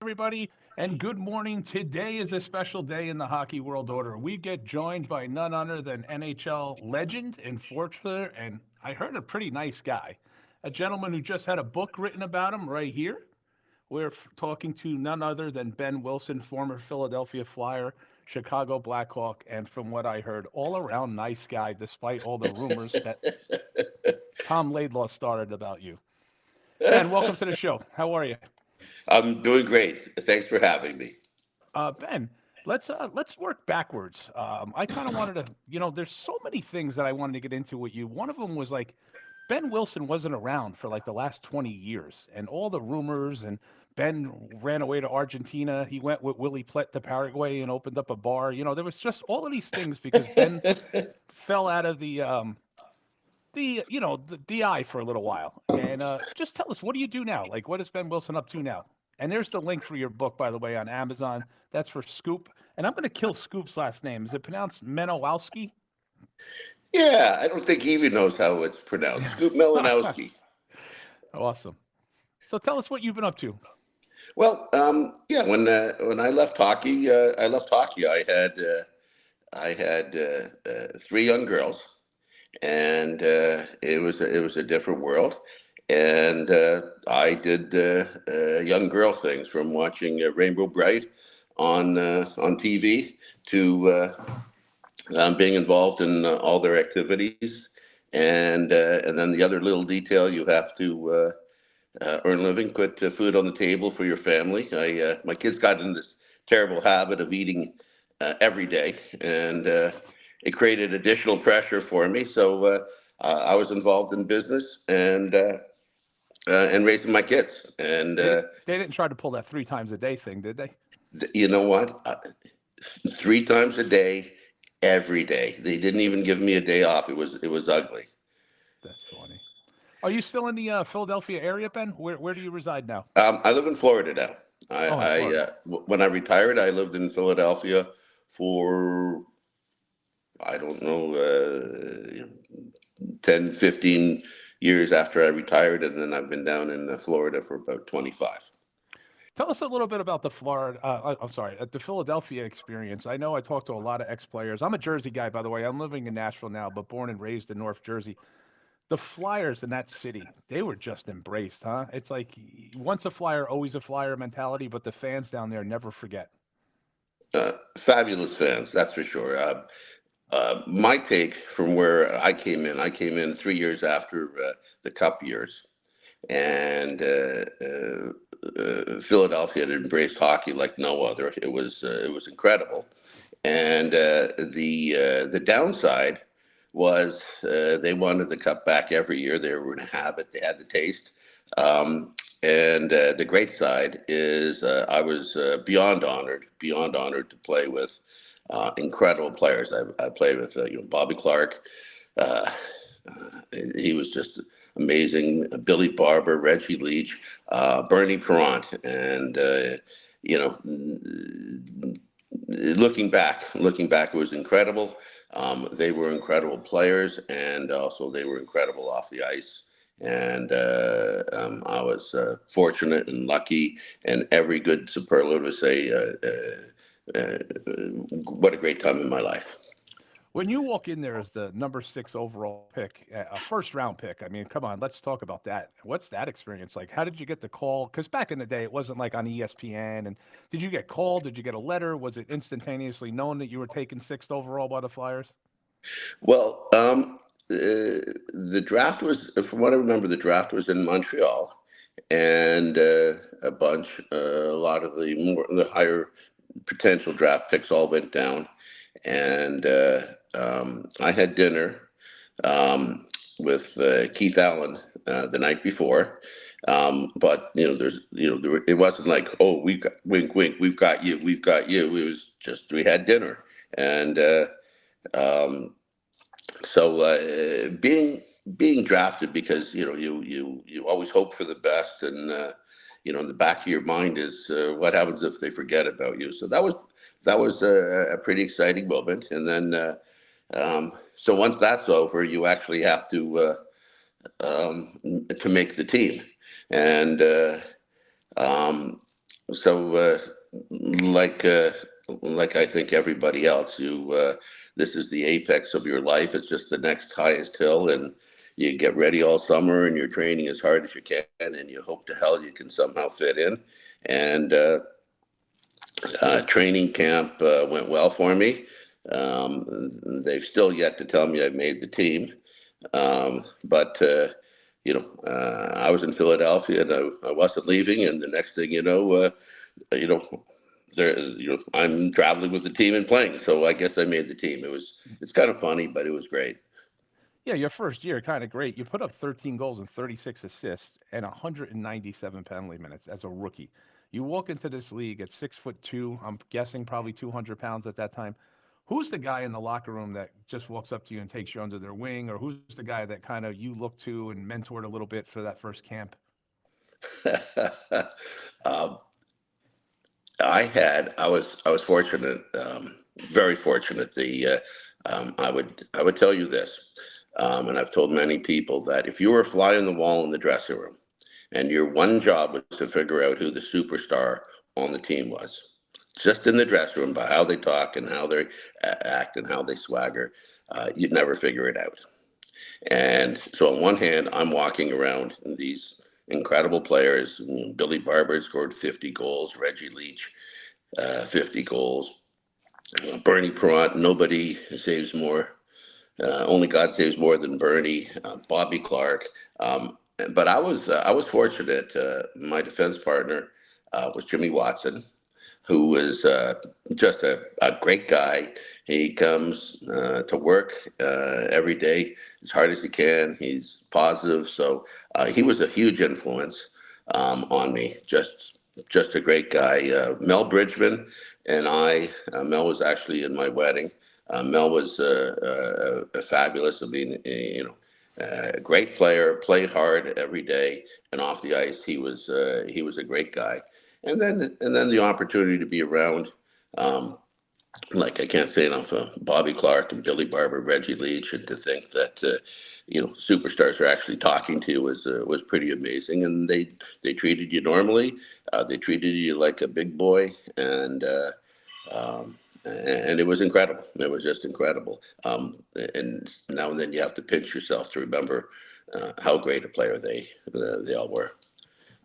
everybody, and good morning. Today is a special day in the hockey world order. We get joined by none other than NHL legend, enforcer, and I heard a pretty nice guy, a gentleman who just had a book written about him right here. We're talking to none other than Behn Wilson, former Philadelphia Flyer, Chicago Blackhawk, and from what I heard, all around nice guy, despite all the rumors that Tom Laidlaw started about you. Ben, welcome to the show. How are you? I'm doing great. Thanks for having me. Ben, let's work backwards. I kind of wanted to, there's so many things that I wanted to get into with you. One of them was like Behn Wilson wasn't around for like the last 20 years, and all the rumors. And Ben ran away to Argentina. He went with Willie Plett to Paraguay and opened up a bar. There was just all of these things because Ben fell out of the DI for a little while. And just tell us, what do you do now? Like, what is Ben Wilson up to now? And there's the link for your book, by the way, on Amazon. That's for Scoop. And I'm going to kill Scoop's last name. Is it pronounced Menowowski? Yeah, I don't think he even knows how it's pronounced. Scoop Melanowski. Awesome. So tell us what you've been up to. Well, yeah, when I left hockey, I had three young girls, and it was a different world. And I did young girl things, from watching Rainbow Bright on TV to being involved in all their activities, and then the other little detail, you have to earn a living, put food on the table for your family. My kids got in this terrible habit of eating every day, and it created additional pressure for me. So I was involved in business and raising my kids. And They didn't try to pull that 3 times a day thing, did they? you know what? Three times a day, every day. They didn't even give me a day off. It was ugly. That's funny. Are you still in the Philadelphia area, Ben? Where do you reside now? I live in Florida now. Oh, in Florida. When I retired, I lived in Philadelphia for, I don't know, 10, 15 years after I retired, and then I've been down in Florida for about 25. Tell us a little bit about the Florida. I'm sorry, the Philadelphia experience. I know I talked to a lot of ex-players. I'm a Jersey guy, by the way. I'm living in Nashville now, but born and raised in North Jersey. The Flyers in that city, they were just embraced, huh? It's like once a Flyer, always a Flyer mentality, but the fans down there never forget. Fabulous fans, that's for sure. My take from where I came in 3 years after the Cup years, and Philadelphia had embraced hockey like no other. It was incredible, and the downside was they wanted the cup back every year. They were in a habit. They had the taste. And the great side is I was beyond honored to play with incredible players. I played with Bobby Clark. Uh, he was just amazing. Billy Barber, Reggie Leach, Bernie Perrant, and you know, looking back, it was incredible. They were incredible players, and also they were incredible off the ice. And I was fortunate and lucky, and every good superlative to say what a great time in my life. When you walk in there as the number 6 overall pick, a first round pick, I mean, come on, let's talk about that. What's that experience like? How did you get the call? Because back in the day, it wasn't like on ESPN. And did you get called? Did you get a letter? Was it instantaneously known that you were taken sixth overall by the Flyers? Well, the draft was, from what I remember, the draft was in Montreal, and a lot of the higher potential draft picks all went down, and I had dinner with Keith Allen the night before. But it wasn't like, oh, we got wink wink, we've got you. It was just we had dinner, and um, so being drafted, because you always hope for the best, and in the back of your mind is what happens if they forget about you. So that was a pretty exciting moment, and then so once that's over, you actually have to make the team, and um, so like uh, like I think everybody else, you this is the apex of your life. It's just the next highest hill, and you get ready all summer, and you're training as hard as you can, and you hope to hell you can somehow fit in. And training camp went well for me. They've still yet to tell me I've made the team, but I was in Philadelphia and I wasn't leaving, and the next thing you know, I'm traveling with the team and playing. So I guess I made the team. It's kind of funny, but it was great. Yeah, your first year, kind of great. You put up 13 goals and 36 assists and 197 penalty minutes as a rookie. You walk into this league at 6'2". I'm guessing probably 200 pounds at that time. Who's the guy in the locker room that just walks up to you and takes you under their wing, or who's the guy that kind of you look to and mentored a little bit for that first camp? um, I was fortunate, very fortunate. I would tell you this, and I've told many people that if you were a fly on the wall in the dressing room, and your one job was to figure out who the superstar on the team was, just in the dressing room by how they talk and how they act and how they swagger, you'd never figure it out. And so, on one hand, I'm walking around these incredible players. Billy Barber scored 50 goals, Reggie Leach 50 goals. Bernie Perrant, nobody saves more. Only God saves more than Bernie. Bobby Clark. But I was fortunate. My defense partner was Jimmy Watson, who was just a great guy. He comes to work every day as hard as he can. He's positive, so he was a huge influence on me. Just a great guy. Mel Bridgman and I. Mel was actually in my wedding. Mel was fabulous. I mean, a great player. Played hard every day, and off the ice, he was a great guy. And then the opportunity to be around, um, like I can't say enough, Bobby Clark and Billy Barber, Reggie Leach, and to think that superstars are actually talking to you was pretty amazing. And they treated you normally. They treated you like a big boy, and it was incredible. It was just incredible. And now and then you have to pinch yourself to remember how great a player they all were.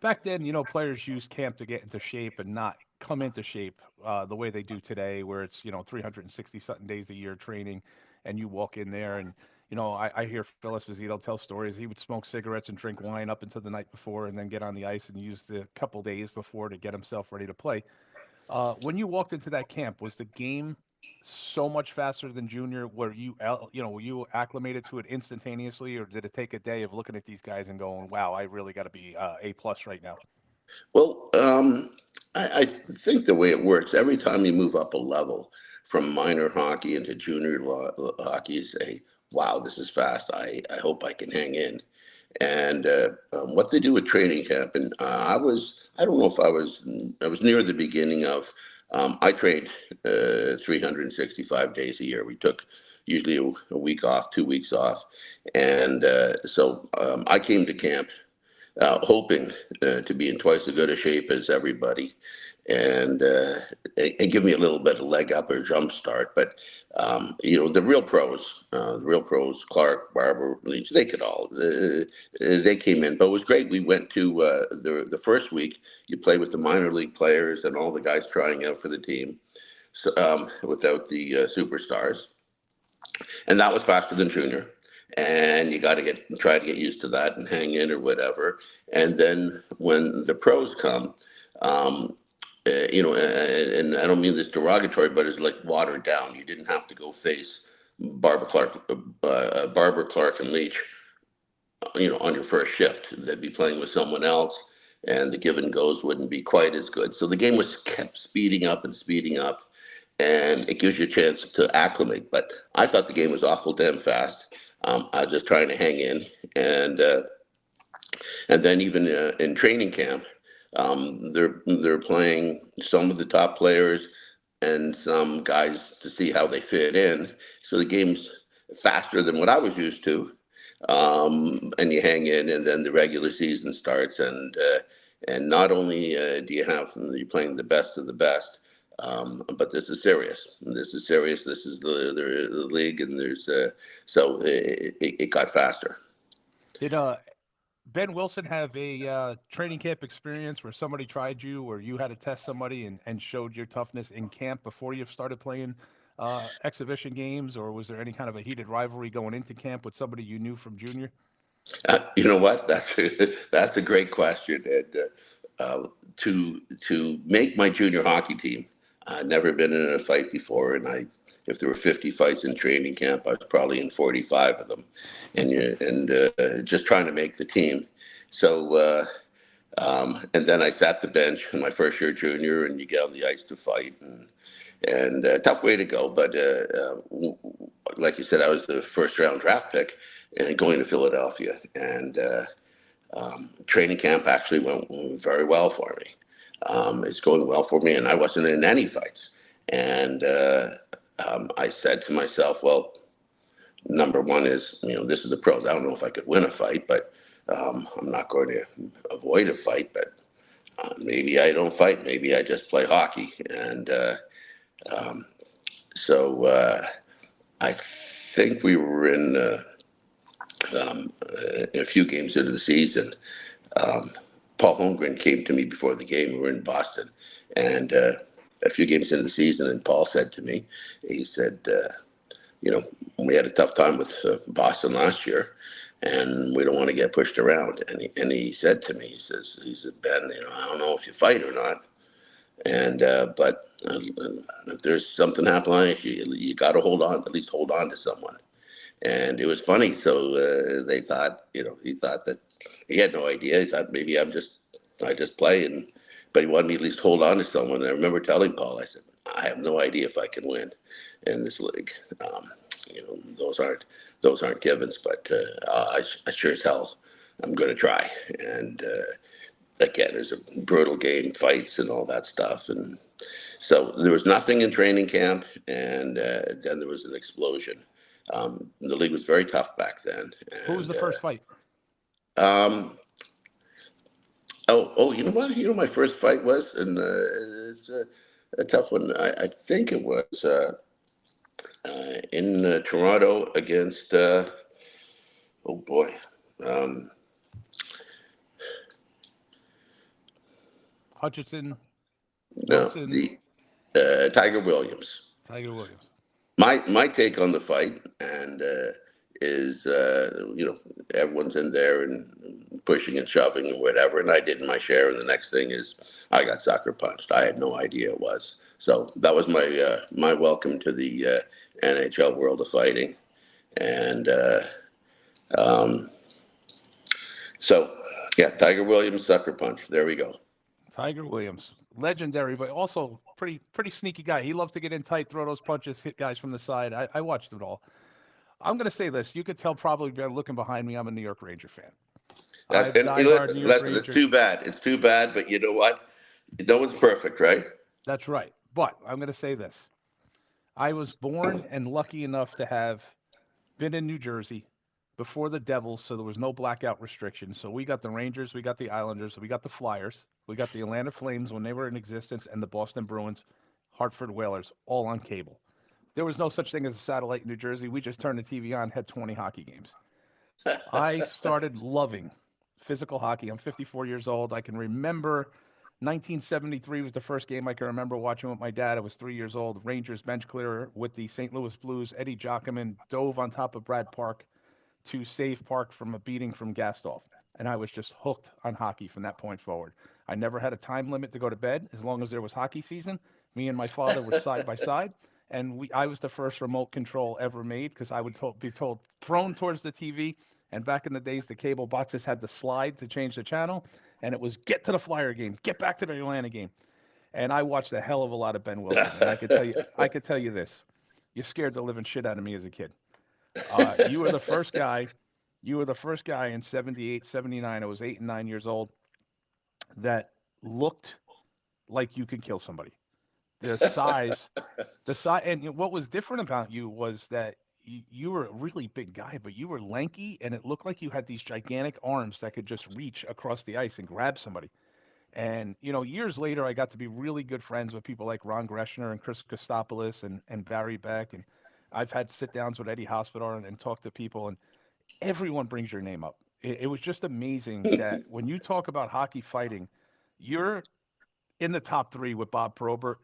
Back then, players used camp to get into shape and not come into shape the way they do today, where it's 360 something days a year training, and you walk in there and I hear Phyllis Vizito tell stories. He would smoke cigarettes and drink wine up until the night before, and then get on the ice and use the couple days before to get himself ready to play. When you walked into that camp, was the game so much faster than junior? Were you acclimated to it instantaneously, or did it take a day of looking at these guys and going, "Wow, I really got to be A plus right now"? Well, I think the way it works, every time you move up a level from minor hockey into junior hockey, you say, wow, this is fast. I hope I can hang in. And what they do with training camp, and I don't know if I was near the beginning of, I trained 365 days a year. We took usually a week off, 2 weeks off. And so I came to camp hoping to be in twice as good a shape as everybody, and give me a little bit of leg up or jump start. But the real pros, Clark, Barber, Leach, they came in. But it was great. We went to the first week. You play with the minor league players and all the guys trying out for the team, so, without the superstars, and that was faster than junior. And you got to try to get used to that and hang in or whatever. And then when the pros come, um, and I don't mean this derogatory, but it's like watered down. You didn't have to go face Barber, Clark, and Leach, on your first shift. They'd be playing with someone else, and the give and goes wouldn't be quite as good. So the game was kept speeding up and speeding up, and it gives you a chance to acclimate. But I thought the game was awful damn fast. I was just trying to hang in, and then even in training camp, they're playing some of the top players and some guys to see how they fit in. So the game's faster than what I was used to, and you hang in, and then the regular season starts, And not only do you have you're playing the best of the best, but this is serious. This is serious. This is the league, and there's so it got faster. Did Behn Wilson have a training camp experience where somebody tried you, or you had to test somebody and showed your toughness in camp before you started playing exhibition games, or was there any kind of a heated rivalry going into camp with somebody you knew from junior? You know what? That's a great question. And to make my junior hockey team, I'd never been in a fight before, and if there were 50 fights in training camp, I was probably in 45 of them, and just trying to make the team. So and then I sat the bench in my first year junior, and you get on the ice to fight, and tough way to go. But like you said, I was the first round draft pick and going to Philadelphia. And training camp actually went very well for me. It's going well for me, and I wasn't in any fights. And I said to myself, well, number one is, this is the pros. I don't know if I could win a fight, but I'm not going to avoid a fight. But maybe I don't fight. Maybe I just play hockey. And um, so I think we were in a few games into the season. Um, Paul Holmgren came to me before the game. We were in Boston, and a few games into the season, and Paul said to me, he said, we had a tough time with Boston last year, and we don't want to get pushed around. And he said to me, he said, Ben, I don't know if you fight or not, and but if there's something happening, you got to hold on, at least hold on to someone. And it was funny. So they thought, he thought that he had no idea. He thought maybe I just play, but he wanted me to at least hold on to someone. And I remember telling Paul, I said, I have no idea if I can win in this league. Those aren't givens, but I sure as hell I'm going to try. And again, it's a brutal game, fights and all that stuff. And so there was nothing in training camp, and then there was an explosion. The league was very tough back then. Who was And the first fight? um, you know what? My first fight was, and it's a tough one. I think it was in Toronto against. Oh boy. Um, Hutchinson, no, Wilson, the Tiger Williams. Tiger Williams. My take on the fight and is everyone's in there and pushing and shoving and whatever, and I did my share. And the next thing is I got sucker punched. I had no idea it was. So that was my welcome to the NHL world of fighting. And um, so yeah, Tiger Williams sucker punch. There we go. Tiger Williams, legendary, but also pretty sneaky guy. He loved to get in tight, throw those punches, hit guys from the side. I watched it all. I'm going to say this. You could tell probably by looking behind me, I'm a New York Ranger fan. I'm diehard New York Listen, it's Ranger. too bad. It's too bad, but you know what? No one's perfect, right? That's right. But I'm going to say this. I was born and lucky enough to have been in New Jersey before the Devils, so there was no blackout restriction. So we got the Rangers, we got the Islanders, we got the Flyers, we got the Atlanta Flames when they were in existence, and the Boston Bruins, Hartford Whalers, all on cable. There was no such thing as a satellite in New Jersey. We just turned the TV on, had 20 hockey games. I started loving physical hockey. I'm 54 years old. I can remember 1973 was the first game I can remember watching with my dad. I was 3 years old. Rangers bench clearer with the St. Louis Blues. Eddie Jockman dove on top of Brad Park to save Park from a beating from Gastoff. And I was just hooked on hockey from that point forward. I never had a time limit to go to bed. As long as there was hockey season, me and my father were side by side. And I was the first remote control ever made because I would be told, thrown towards the TV. And back in the days, the cable boxes had the slide to change the channel. And it was get to the Flyer game, get back to the Atlanta game. And I watched a hell of a lot of Behn Wilson. And I could tell you this. You scared the living shit out of me as a kid. You were the first guy. You were the first guy in 78, 79. I was 8 and 9 years old that looked like you could kill somebody. The size, and what was different about you was that you were a really big guy, but you were lanky, and it looked like you had these gigantic arms that could just reach across the ice and grab somebody. And, years later, I got to be really good friends with people like Ron Greshner and Chris Christopoulos and Barry Beck. And I've had sit downs with Eddie Hospital and talk to people, and everyone brings your name up. It was just amazing that when you talk about hockey fighting, you're in the top three with Bob Probert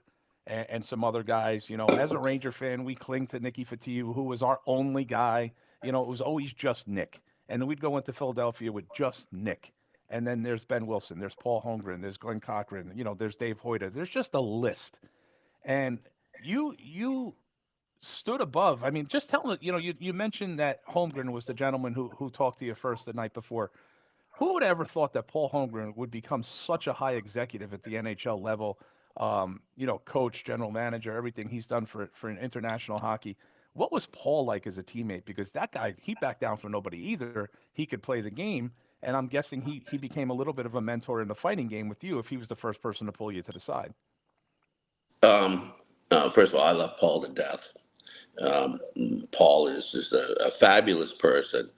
and some other guys. As a Ranger fan, we cling to Nicky Fatiu, who was our only guy. It was always just Nick. And then we'd go into Philadelphia with just Nick. And then there's Behn Wilson, there's Paul Holmgren, there's Glenn Cochran, there's Dave Hoyter. There's just a list. And you stood above. I mean, just tell me, you mentioned that Holmgren was the gentleman who talked to you first the night before. Who would ever thought that Paul Holmgren would become such a high executive at the NHL level? Coach, general manager, everything he's done for an international hockey. What was Paul like as a teammate? Because that guy, he backed down for nobody either. He could play the game, and I'm guessing he became a little bit of a mentor in the fighting game with you if he was the first person to pull you to the side. First of all, I love Paul to death. Paul is just a fabulous person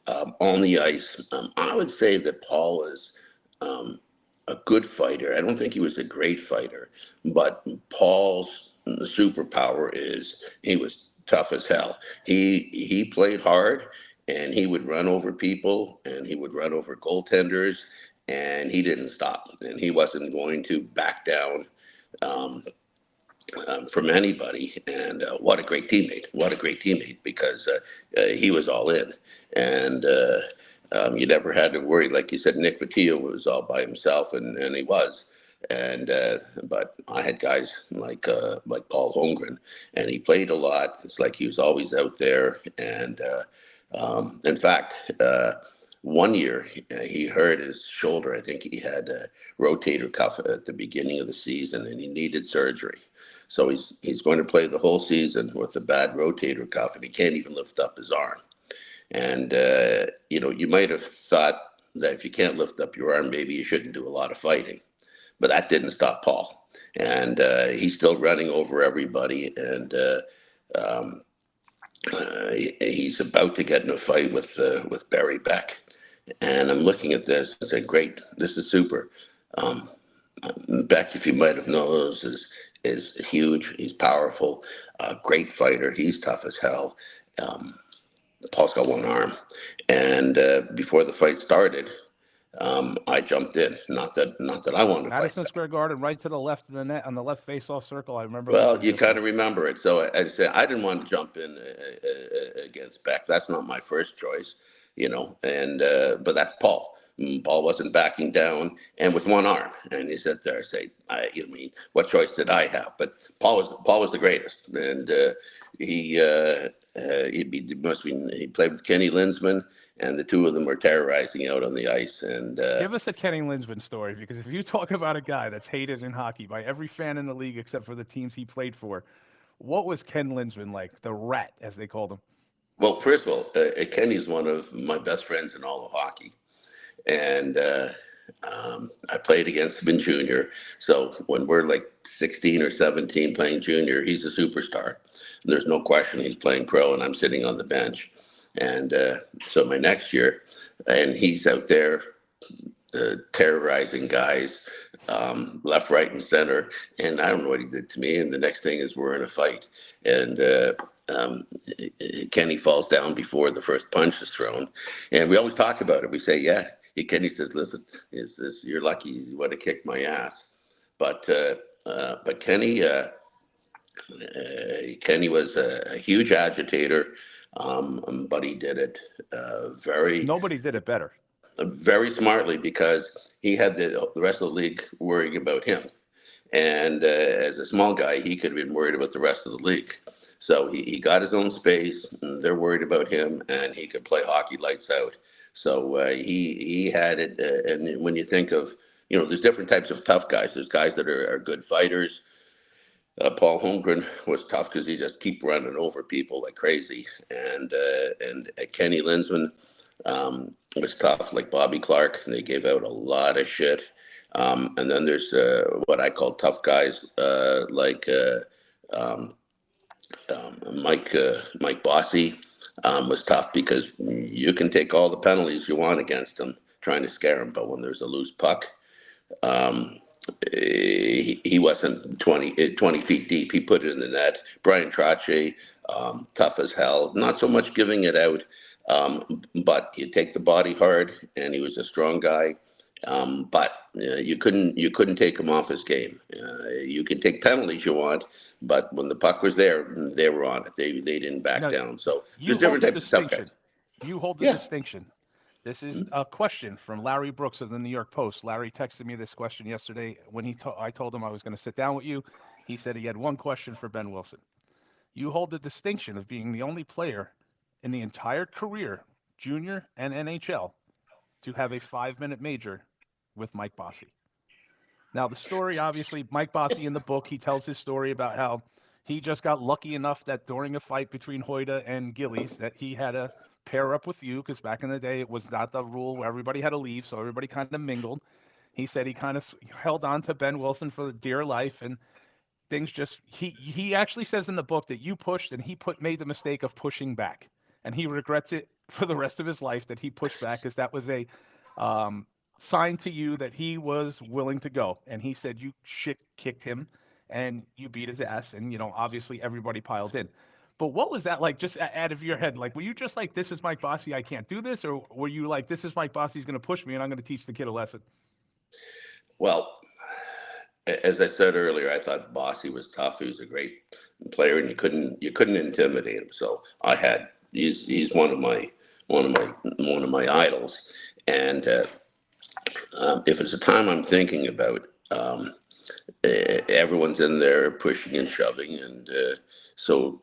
on the ice. I would say that Paul is a good fighter. I don't think he was a great fighter, but Paul's superpower is he was tough as hell. He played hard, and he would run over people, and he would run over goaltenders, and he didn't stop, and he wasn't going to back down. Um, from anybody. And what a great teammate! What a great teammate, because he was all in, and you never had to worry. Like you said, Nick Fatia was all by himself, and he was. And but I had guys like Paul Holmgren, and he played a lot. It's like he was always out there. And in fact, one year he hurt his shoulder. I think he had a rotator cuff at the beginning of the season, and he needed surgery. So he's going to play the whole season with a bad rotator cuff, and he can't even lift up his arm. And you might have thought that if you can't lift up your arm, maybe you shouldn't do a lot of fighting. But that didn't stop Paul, and he's still running over everybody. And he's about to get in a fight with Barry Beck. And I'm looking at this and saying, "Great, this is super." Um, Beck, if you might have known, is huge. He's powerful, great fighter. He's tough as hell. Paul's got one arm, and before the fight started, I jumped in. Not that I wanted to fight Madison Beck. Square Garden, right to the left of the net on the left face-off circle. I remember this Well, you vividly. kind of remember it. So I said I didn't want to jump in against Beck. That's not my first choice, And but that's Paul. Paul wasn't backing down, and with one arm. And he said there, I say, you mean what choice did I have? But Paul was the greatest, and he played with Kenny Linsman, and the two of them were terrorizing out on the ice. And Give us a Kenny Linsman story, because if you talk about a guy that's hated in hockey by every fan in the league except for the teams he played for, what was Ken Linsman like? The Rat, as they called him. well, first of all, Kenny's one of my best friends in all of hockey. And I played against him in junior. So when we're like 16 or 17 playing junior, he's a superstar. There's no question he's playing pro, and I'm sitting on the bench. And so my next year, and he's out there terrorizing guys left, right, and center. And I don't know what he did to me. And the next thing is we're in a fight. And um, Kenny falls down before the first punch is thrown. And we always talk about it. We say, yeah. Kenny says, "Listen, you're lucky you would have kicked my ass." But Kenny was a huge agitator, but he did it Nobody did it better. very smartly, because he had the rest of the league worrying about him. And as a small guy, he could have been worried about the rest of the league. So he got his own space. And they're worried about him, and he could play hockey lights out. So he had it. And when you think of, there's different types of tough guys. There's guys that are good fighters. Paul Holmgren was tough because he just keep running over people like crazy. And Kenny Linsman was tough, like Bobby Clark. And they gave out a lot of shit. And then there's what I call tough guys like Mike Bossy was tough, because you can take all the penalties you want against him trying to scare him, but when there's a loose puck, he wasn't 20 feet deep. He put it in the net. Brian Trottier, tough as hell. Not so much giving it out, but you take the body hard, and he was a strong guy. But you couldn't take him off his game. You can take penalties you want, but when the puck was there, they were on it. They didn't back down. So there's different types of tough guys. You hold the distinction. This is a question from Larry Brooks of the New York Post. Larry texted me this question yesterday when I told him I was going to sit down with you. He said he had one question for Behn Wilson. You hold the distinction of being the only player in the entire career, junior and NHL, to have a 5-minute major with Mike Bossy. Now, the story, obviously, Mike Bossy in the book, he tells his story about how he just got lucky enough that during a fight between Hoyda and Gillies that he had a pair up with you, because back in the day it was not the rule where everybody had to leave, so everybody kind of mingled. He said he kind of held on to Behn Wilson for dear life, and things just he actually says in the book that you pushed and he made the mistake of pushing back, and he regrets it for the rest of his life that he pushed back, because that was a sign to you that he was willing to go. And he said you shit kicked him and you beat his ass, and obviously everybody piled in. But what was that like, just out of your head? Like, were you just like, this is Mike Bossy, I can't do this? Or were you like, this is Mike Bossy, he's going to push me and I'm going to teach the kid a lesson? Well, as I said earlier, I thought Bossy was tough. He was a great player, and you couldn't intimidate him. So he's one of my idols. And if it's a time I'm thinking about, everyone's in there pushing and shoving, and so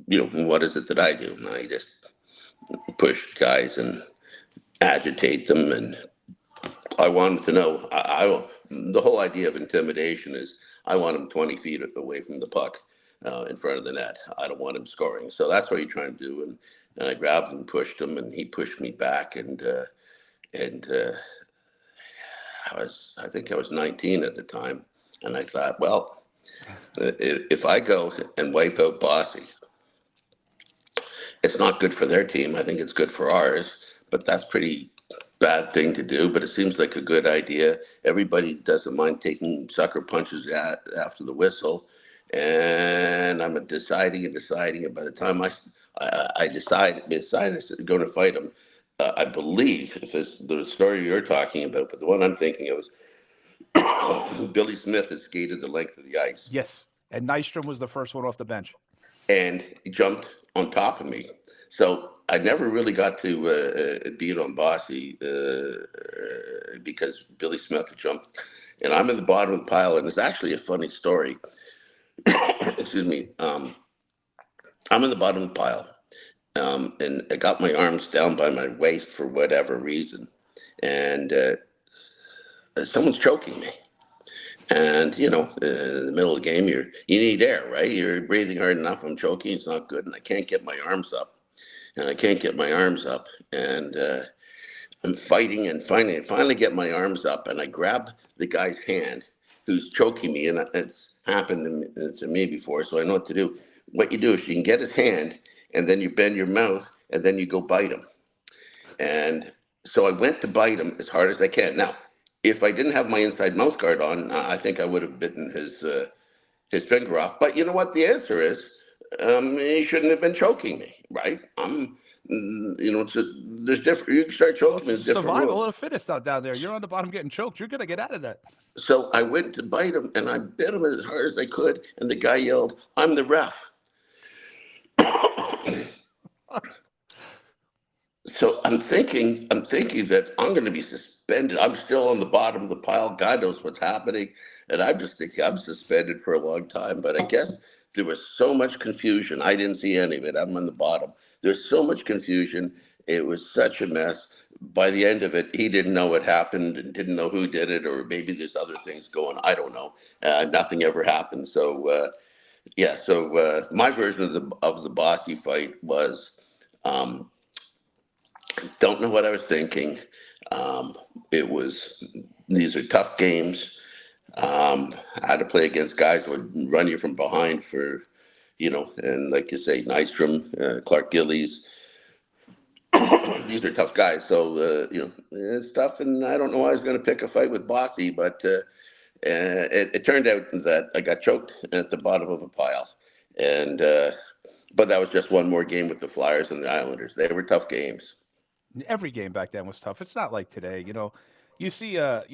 what is it that I do? I just push guys and agitate them, and I wanted to know. The whole idea of intimidation is I want him 20 feet away from the puck, in front of the net. I don't want him scoring. So that's what you're trying to do. And I grabbed and pushed him, and he pushed me back, and I think I was 19 at the time, and I thought, well, if I go and wipe out Bossy, it's not good for their team. I think it's good for ours, but that's pretty bad thing to do. But it seems like a good idea. Everybody doesn't mind taking sucker punches after the whistle, and I'm deciding. And by the time I decided I'm going to fight him, I believe if it's the story you're talking about, but the one I'm thinking of is Billy Smith has skated the length of the ice. Yes, and Nystrom was the first one off the bench. And he jumped on top of me. So I never really got to beat on Bossy because Billy Smith jumped. And I'm in the bottom of the pile, and it's actually a funny story. Excuse me. I'm in the bottom of the pile, and I got my arms down by my waist for whatever reason. And someone's choking me. And, in the middle of the game, you need air, right? You're breathing hard enough. I'm choking. It's not good. And I can't get my arms up. And I'm fighting, and finally get my arms up. And I grab the guy's hand who's choking me. And it's happened to me before, so I know what to do. What you do is you can get his hand, and then you bend your mouth, and then you go bite him. And so I went to bite him as hard as I can. Now, if I didn't have my inside mouth guard on, I think I would have bitten his finger off. But you know what the answer is? He shouldn't have been choking me, right? There's different. You can start choking me. Survival of the fittest out down there. You're on the bottom getting choked. You're gonna get out of that. So I went to bite him, and I bit him as hard as I could, and the guy yelled, "I'm the ref." So I'm thinking that I'm going to be suspended. I'm still on the bottom of the pile. God knows what's happening. And I'm just thinking I'm suspended for a long time. But I guess there was so much confusion. I didn't see any of it. I'm on the bottom. There's so much confusion. It was such a mess. By the end of it, he didn't know what happened and didn't know who did it, or maybe there's other things going. I don't know. Nothing ever happened. So, my version of the Bossy fight was, don't know what I was thinking. These are tough games. I had to play against guys who would run you from behind for, and like you say, Nystrom, Clark Gillies, these are tough guys. So, it's tough. And I don't know why I was going to pick a fight with Bossy, but it turned out that I got choked at the bottom of a pile. And, but that was just one more game with the Flyers and the Islanders. They were tough games. Every game back then was tough. It's not like today. You see a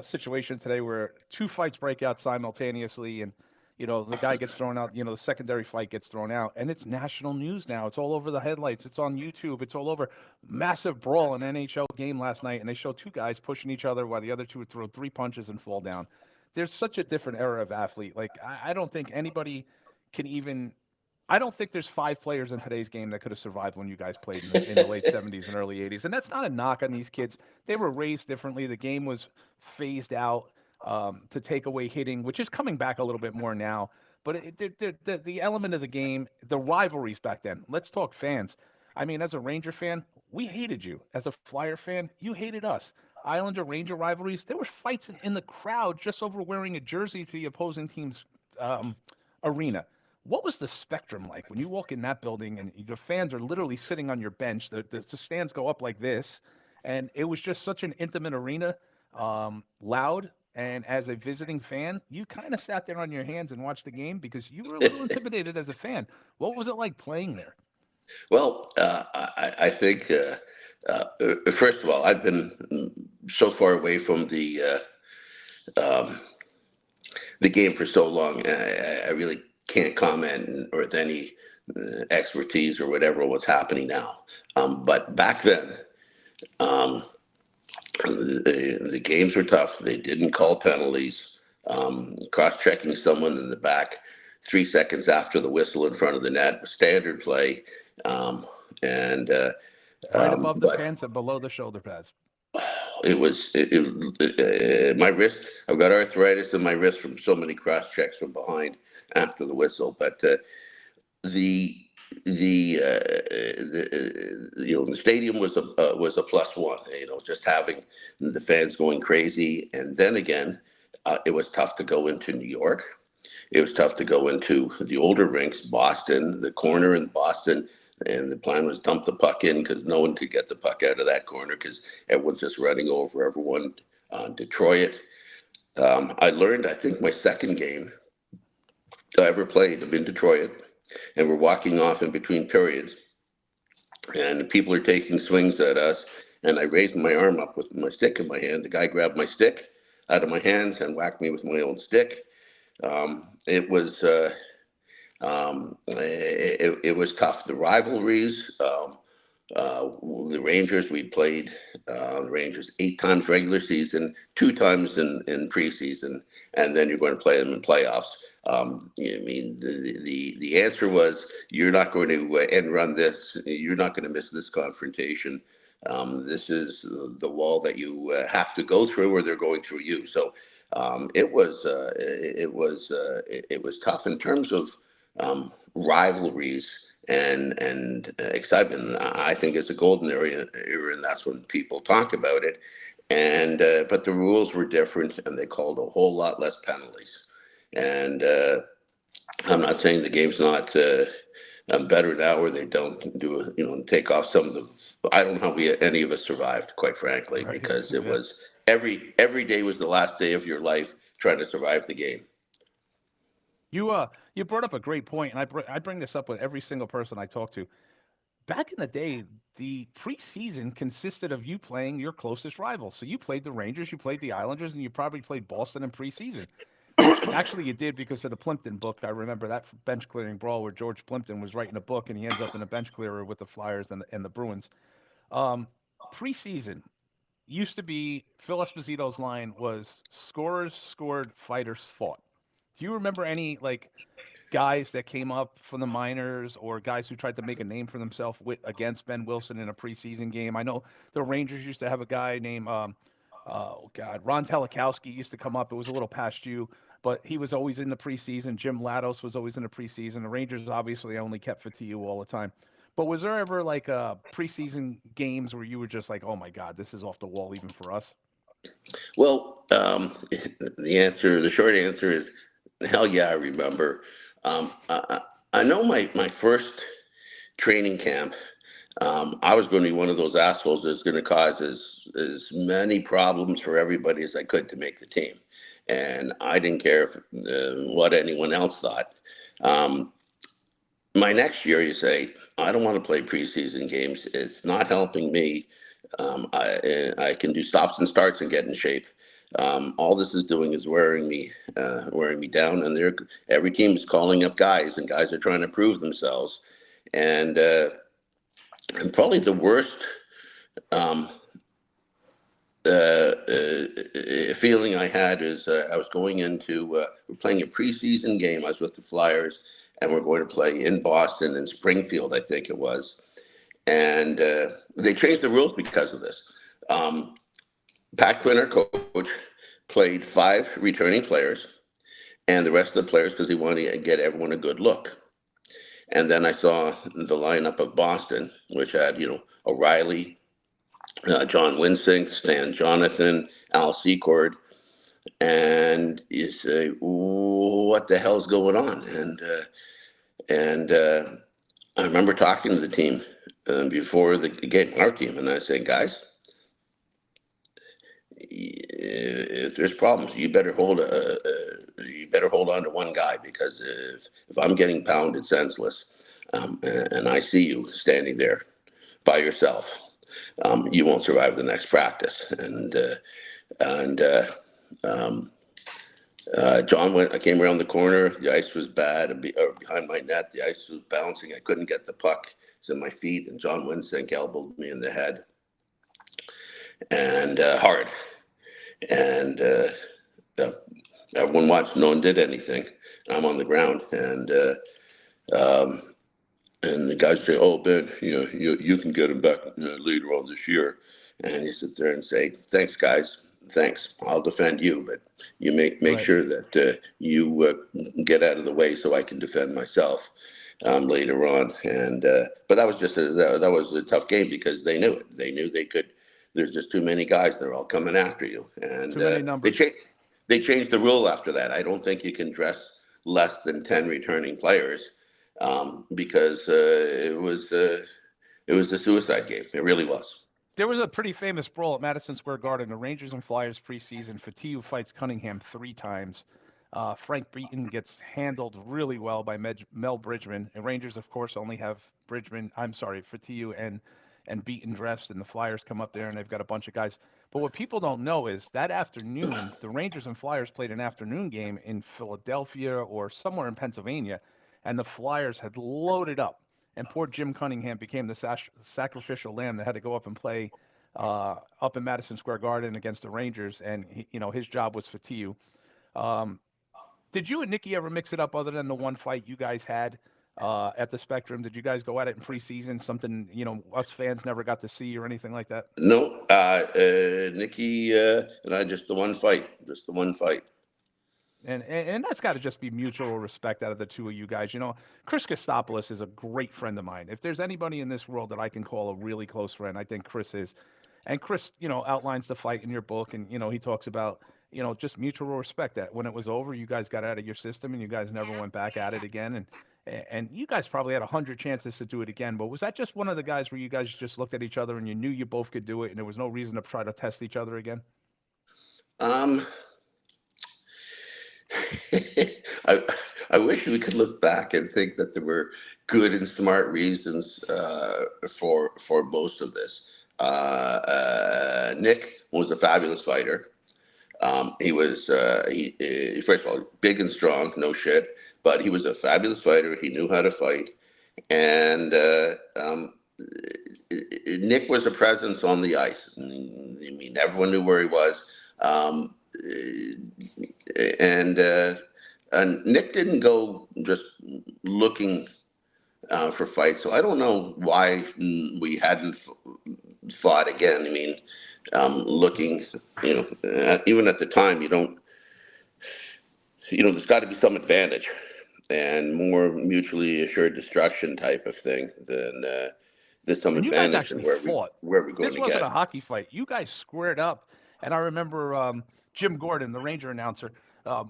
situation today where two fights break out simultaneously, and the guy gets thrown out. The secondary fight gets thrown out, and it's national news now. It's all over the headlights. It's on YouTube. It's all over. Massive brawl in an NHL game last night, and they show two guys pushing each other while the other two would throw three punches and fall down. There's such a different era of athlete. Like I don't think anybody can even. I don't think there's five players in today's game that could have survived when you guys played in the late 70s and early 80s. And that's not a knock on these kids. They were raised differently. The game was phased out to take away hitting, which is coming back a little bit more now. But the element of the game, the rivalries back then, let's talk fans. I mean, as a Ranger fan, we hated you. As a Flyer fan, you hated us. Islander Ranger rivalries, there were fights in the crowd just over wearing a jersey to the opposing team's arena. What was the spectrum like when you walk in that building and the fans are literally sitting on your bench? The stands go up like this, and it was just such an intimate arena, loud. And as a visiting fan, you kind of sat there on your hands and watched the game because you were a little intimidated as a fan. What was it like playing there? Well, I think, first of all, I've been so far away from the game for so long. I really can't comment or with any expertise or whatever what's happening now. But back then, um, the games were tough. They didn't call penalties. Cross-checking someone in the back 3 seconds after the whistle in front of the net was standard play. Um, and Right above the but pants and below the shoulder pads. my wrist. I've got arthritis in my wrist from so many cross checks from behind after the whistle. But the the stadium was a plus one. Just having the fans going crazy, and then again, it was tough to go into New York. It was tough to go into the older rinks, Boston, the corner in Boston, and the plan was dump the puck in because no one could get the puck out of that corner because everyone's just running over everyone. Detroit, I learned, I think, my second game I ever played in Detroit, and we're walking off in between periods, and people are taking swings at us, and I raised my arm up with my stick in my hand. The guy grabbed my stick out of my hands and whacked me with my own stick. It was it was tough. The rivalries, the Rangers, we played the Rangers 8 times regular season, 2 times in preseason, and then you're going to play them in playoffs. I mean, the answer was you're not going to end run this. You're not going to miss this confrontation. This is the wall that you have to go through, or they're going through you. So it was tough in terms of rivalries and excitement. I think it's a golden era, and that's when people talk about it. And but the rules were different, and they called a whole lot less penalties. And I'm not saying the game's not better now, or they don't do take off some of the. I don't know how any of us survived, quite frankly, Right. because it Yeah. was every day was the last day of your life trying to survive the game. You brought up a great point, and I bring this up with every single person I talk to. Back in the day, the preseason consisted of you playing your closest rivals. So you played the Rangers, you played the Islanders, and you probably played Boston in preseason, which actually you did because of the Plimpton book. I remember that bench clearing brawl where George Plimpton was writing a book and he ends up in a bench clearer with the Flyers and the Bruins. Um, Preseason used to be Phil Esposito's line was scorers scored, fighters fought. Do you remember any like guys that came up from the minors or guys who tried to make a name for themselves against Behn Wilson in a preseason game? I know the Rangers used to have a guy named, oh God, Ron Telekowski used to come up. It was a little past you, but he was always in the preseason. Jim Lados was always in the preseason. The Rangers obviously only kept for TU all the time. But was there ever like preseason games where you were just like, oh my God, this is off the wall even for us? Well, the short answer is hell yeah, I remember. I know my first training camp. I was going to be one of those assholes that's going to cause as many problems for everybody as I could to make the team. And I didn't care what anyone else thought. Um, my next year, you say, I don't want to play preseason games. It's not helping me. I can do stops and starts and get in shape. All this is doing is wearing me down. And every team is calling up guys, and guys are trying to prove themselves. And probably the worst um, feeling I had is I was going into we're playing a preseason game. I was with the Flyers, and we're going to play in Boston in Springfield, I think it was. And they changed the rules because of this. Pat Quinn, our coach, played 5 returning players, and the rest of the players because he wanted to get everyone a good look. And then I saw the lineup of Boston, which had O'Reilly, John Winsink, Stan Jonathan, Al Secord, and you say, "What the hell's going on?" And I remember talking to the team before the game, our team, and I said, "Guys, if there's problems, you better hold on to one guy, because if I'm getting pounded senseless, and I see you standing there by yourself, you won't survive the next practice." And John went. I came around the corner. The ice was bad, behind my net. The ice was bouncing. I couldn't get the puck. It's in my feet, and John Winsink elbowed me in the head, and hard. And everyone watched. No one did anything. I'm on the ground, um, and the guys say, "Oh, Ben, you can get him back later on this year." And you sit there and say, "Thanks, guys. Thanks. I'll defend you, but you make Right. sure that you get out of the way so I can defend myself later on." And but that was that was a tough game because they knew it. They knew they could. There's just too many guys. They're all coming after you, and Too many numbers. they changed the rule after that. I don't think you can dress less than 10 returning players, because it was a suicide game. It really was. There was a pretty famous brawl at Madison Square Garden. The Rangers and Flyers preseason. Fatiou fights Cunningham 3 times. Frank Beaton gets handled really well by Mel Bridgman. And Rangers, of course, only have Fatiou and Beaton dressed, and the Flyers come up there and they've got a bunch of guys. But what people don't know is that afternoon, the Rangers and Flyers played an afternoon game in Philadelphia or somewhere in Pennsylvania, and the Flyers had loaded up, and poor Jim Cunningham became the sacrificial lamb that had to go up and play up in Madison Square Garden against the Rangers, and his job was Fatiou. Um, did you and Nikki ever mix it up other than the one fight you guys had at the Spectrum? Did you guys go at it in preseason? Something us fans never got to see or anything like that? No, Nikki and I, just the one fight, And that's got to just be mutual respect out of the two of you guys. Chris Kostopoulos is a great friend of mine. If there's anybody in this world that I can call a really close friend, I think Chris is. And Chris, outlines the fight in your book, and he talks about, just mutual respect. That when it was over, you guys got out of your system, and you guys never went back at it again. And you guys probably had 100 chances to do it again. But was that just one of the guys where you guys just looked at each other and you knew you both could do it, and there was no reason to try to test each other again? Um, I I wish we could look back and think that there were good and smart reasons for most of this. Nick was a fabulous fighter. He was first of all big and strong, no shit, but he was a fabulous fighter. He knew how to fight, and Nick was a presence on the ice. I mean, everyone knew where he was. Um, and Nick didn't go just looking for fights, so I don't know why we hadn't fought again. I mean, looking, even at the time, there's got to be some advantage and more mutually assured destruction type of thing than there's some And you guys advantage in actually fought. where we're going This to wasn't a get. hockey fight. You guys squared up. And I remember Jim Gordon, the Ranger announcer,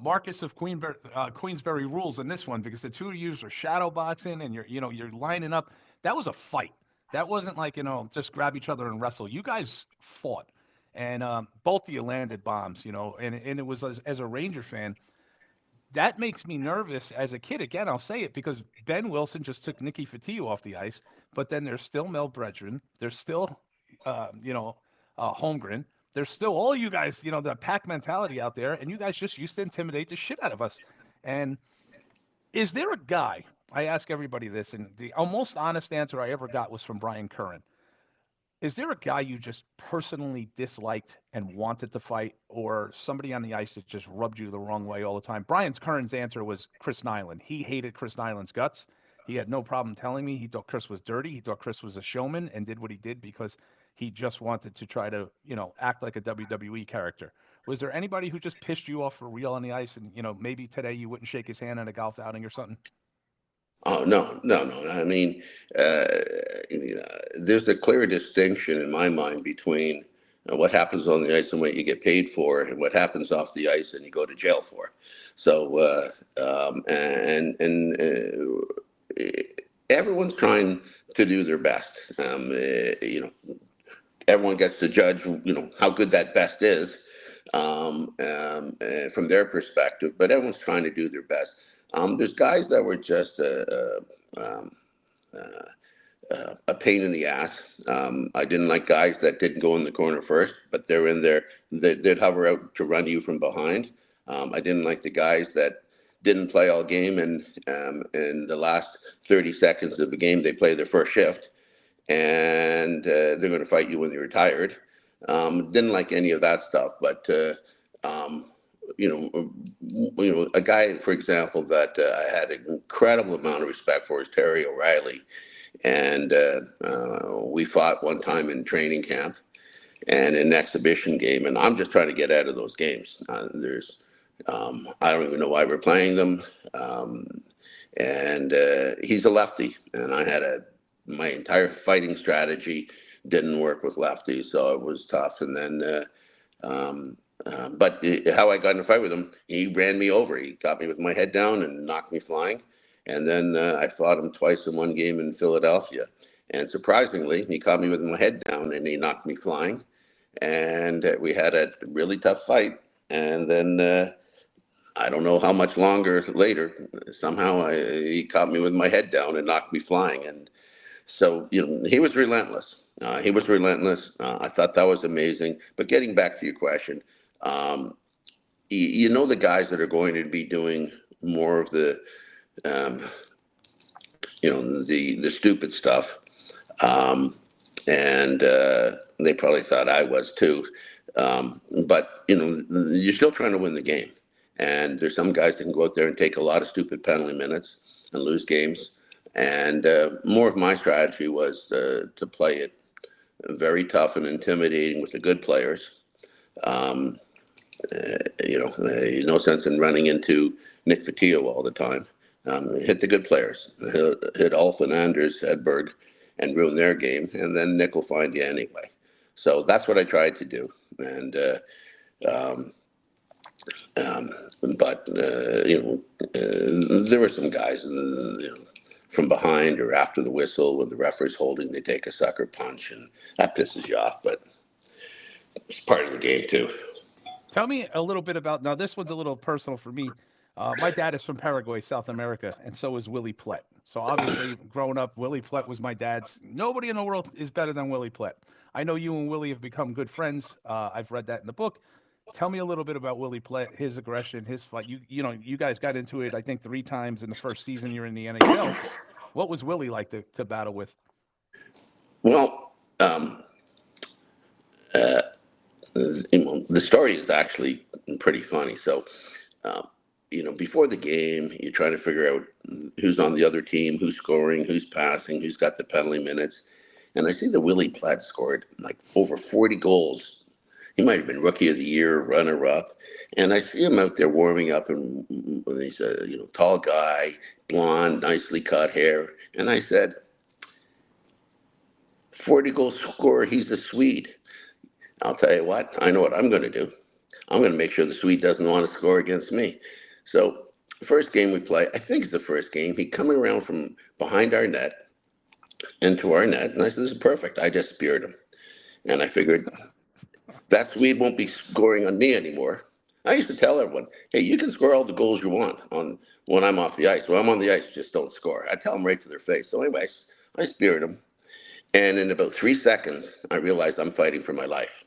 Marcus of Queensberry rules in this one because the two of you are shadow boxing and you're lining up. That was a fight. That wasn't like, just grab each other and wrestle. You guys fought, and both of you landed bombs, and it was as a Ranger fan, that makes me nervous as a kid. Again, I'll say it because Behn Wilson just took Nicky Fatiu off the ice, but then there's still Mel Bredgren. There's still, Holmgren. There's still all you guys, the pack mentality out there, and you guys just used to intimidate the shit out of us. And is there a guy? I ask everybody this, and the most honest answer I ever got was from Brian Curran. Is there a guy you just personally disliked and wanted to fight, or somebody on the ice that just rubbed you the wrong way all the time? Brian's Curran's answer was Chris Nyland. He hated Chris Nyland's guts. He had no problem telling me he thought Chris was dirty. He thought Chris was a showman and did what he did because he just wanted to try to, act like a WWE character. Was there anybody who just pissed you off for real on the ice and, maybe today you wouldn't shake his hand at a golf outing or something? Oh, no, no, no. I mean, uh, there's a clear distinction in my mind between what happens on the ice and what you get paid for, and what happens off the ice and you go to jail for. So, everyone's trying to do their best. Everyone gets to judge, how good that best is from their perspective, but everyone's trying to do their best. There's guys that were just um, a pain in the ass. I didn't like guys that didn't go in the corner first, but they're in there. They'd hover out to run you from behind. I didn't like the guys that didn't play all game, and in the last 30 seconds of the game, they play their first shift, and they're going to fight you when you're tired. Didn't like any of that stuff, but um, a guy, for example, that I had an incredible amount of respect for is Terry O'Reilly, and we fought one time in training camp and an exhibition game, and I'm just trying to get out of those games. I don't even know why we're playing them, um, and he's a lefty, and my entire fighting strategy didn't work with lefties, so it was tough. And then, but how I got in a fight with him, he ran me over. He got me with my head down and knocked me flying. And then I fought him twice in one game in Philadelphia. And surprisingly, he caught me with my head down and he knocked me flying. And we had a really tough fight. And then I don't know how much longer later, somehow he caught me with my head down and knocked me flying. And so, he was relentless. He was relentless. I thought that was amazing. But getting back to your question, um, the guys that are going to be doing more of the, um, the stupid stuff, um, and they probably thought I was too. But you're still trying to win the game, and there's some guys that can go out there and take a lot of stupid penalty minutes and lose games. And more of my strategy was to play it very tough and intimidating with the good players. Um, no sense in running into Nick Fatiu all the time. Hit the good players. Hit Ulf and Anders Hedberg and ruin their game, and then Nick will find you anyway. So that's what I tried to do. And um, um, but there were some guys, from behind or after the whistle when the referee's holding, they take a sucker punch, and that pisses you off. But it's part of the game too. Tell me a little bit about now. This one's a little personal for me. My dad is from Paraguay, South America, and so is Willie Plett. So obviously, growing up, Willie Plett was my dad's. Nobody in the world is better than Willie Plett. I know you and Willie have become good friends. I've read that in the book. Tell me a little bit about Willie Plett, his aggression, his fight. You guys got into it, I think, 3 times in the first season you're in the NHL. What was Willie like to battle with? Well, uh, the story is actually pretty funny. So, um, before the game, you're trying to figure out who's on the other team, who's scoring, who's passing, who's got the penalty minutes. And I see that Willie Plett scored like over 40 goals. He might have been rookie of the year, runner up. And I see him out there warming up, and he's a tall guy, blonde, nicely cut hair. And I said, 40 goal scorer, he's a Swede. I'll tell you what, I know what I'm going to do. I'm going to make sure the Swede doesn't want to score against me. So, first game we play, I think it's the first game, he coming around from behind our net, into our net. And I said, this is perfect. I just speared him. And I figured that Swede won't be scoring on me anymore. I used to tell everyone, hey, you can score all the goals you want on when I'm off the ice. When I'm on the ice, just don't score. I tell them right to their face. So anyway, I speared him. And in about 3 seconds, I realized I'm fighting for my life.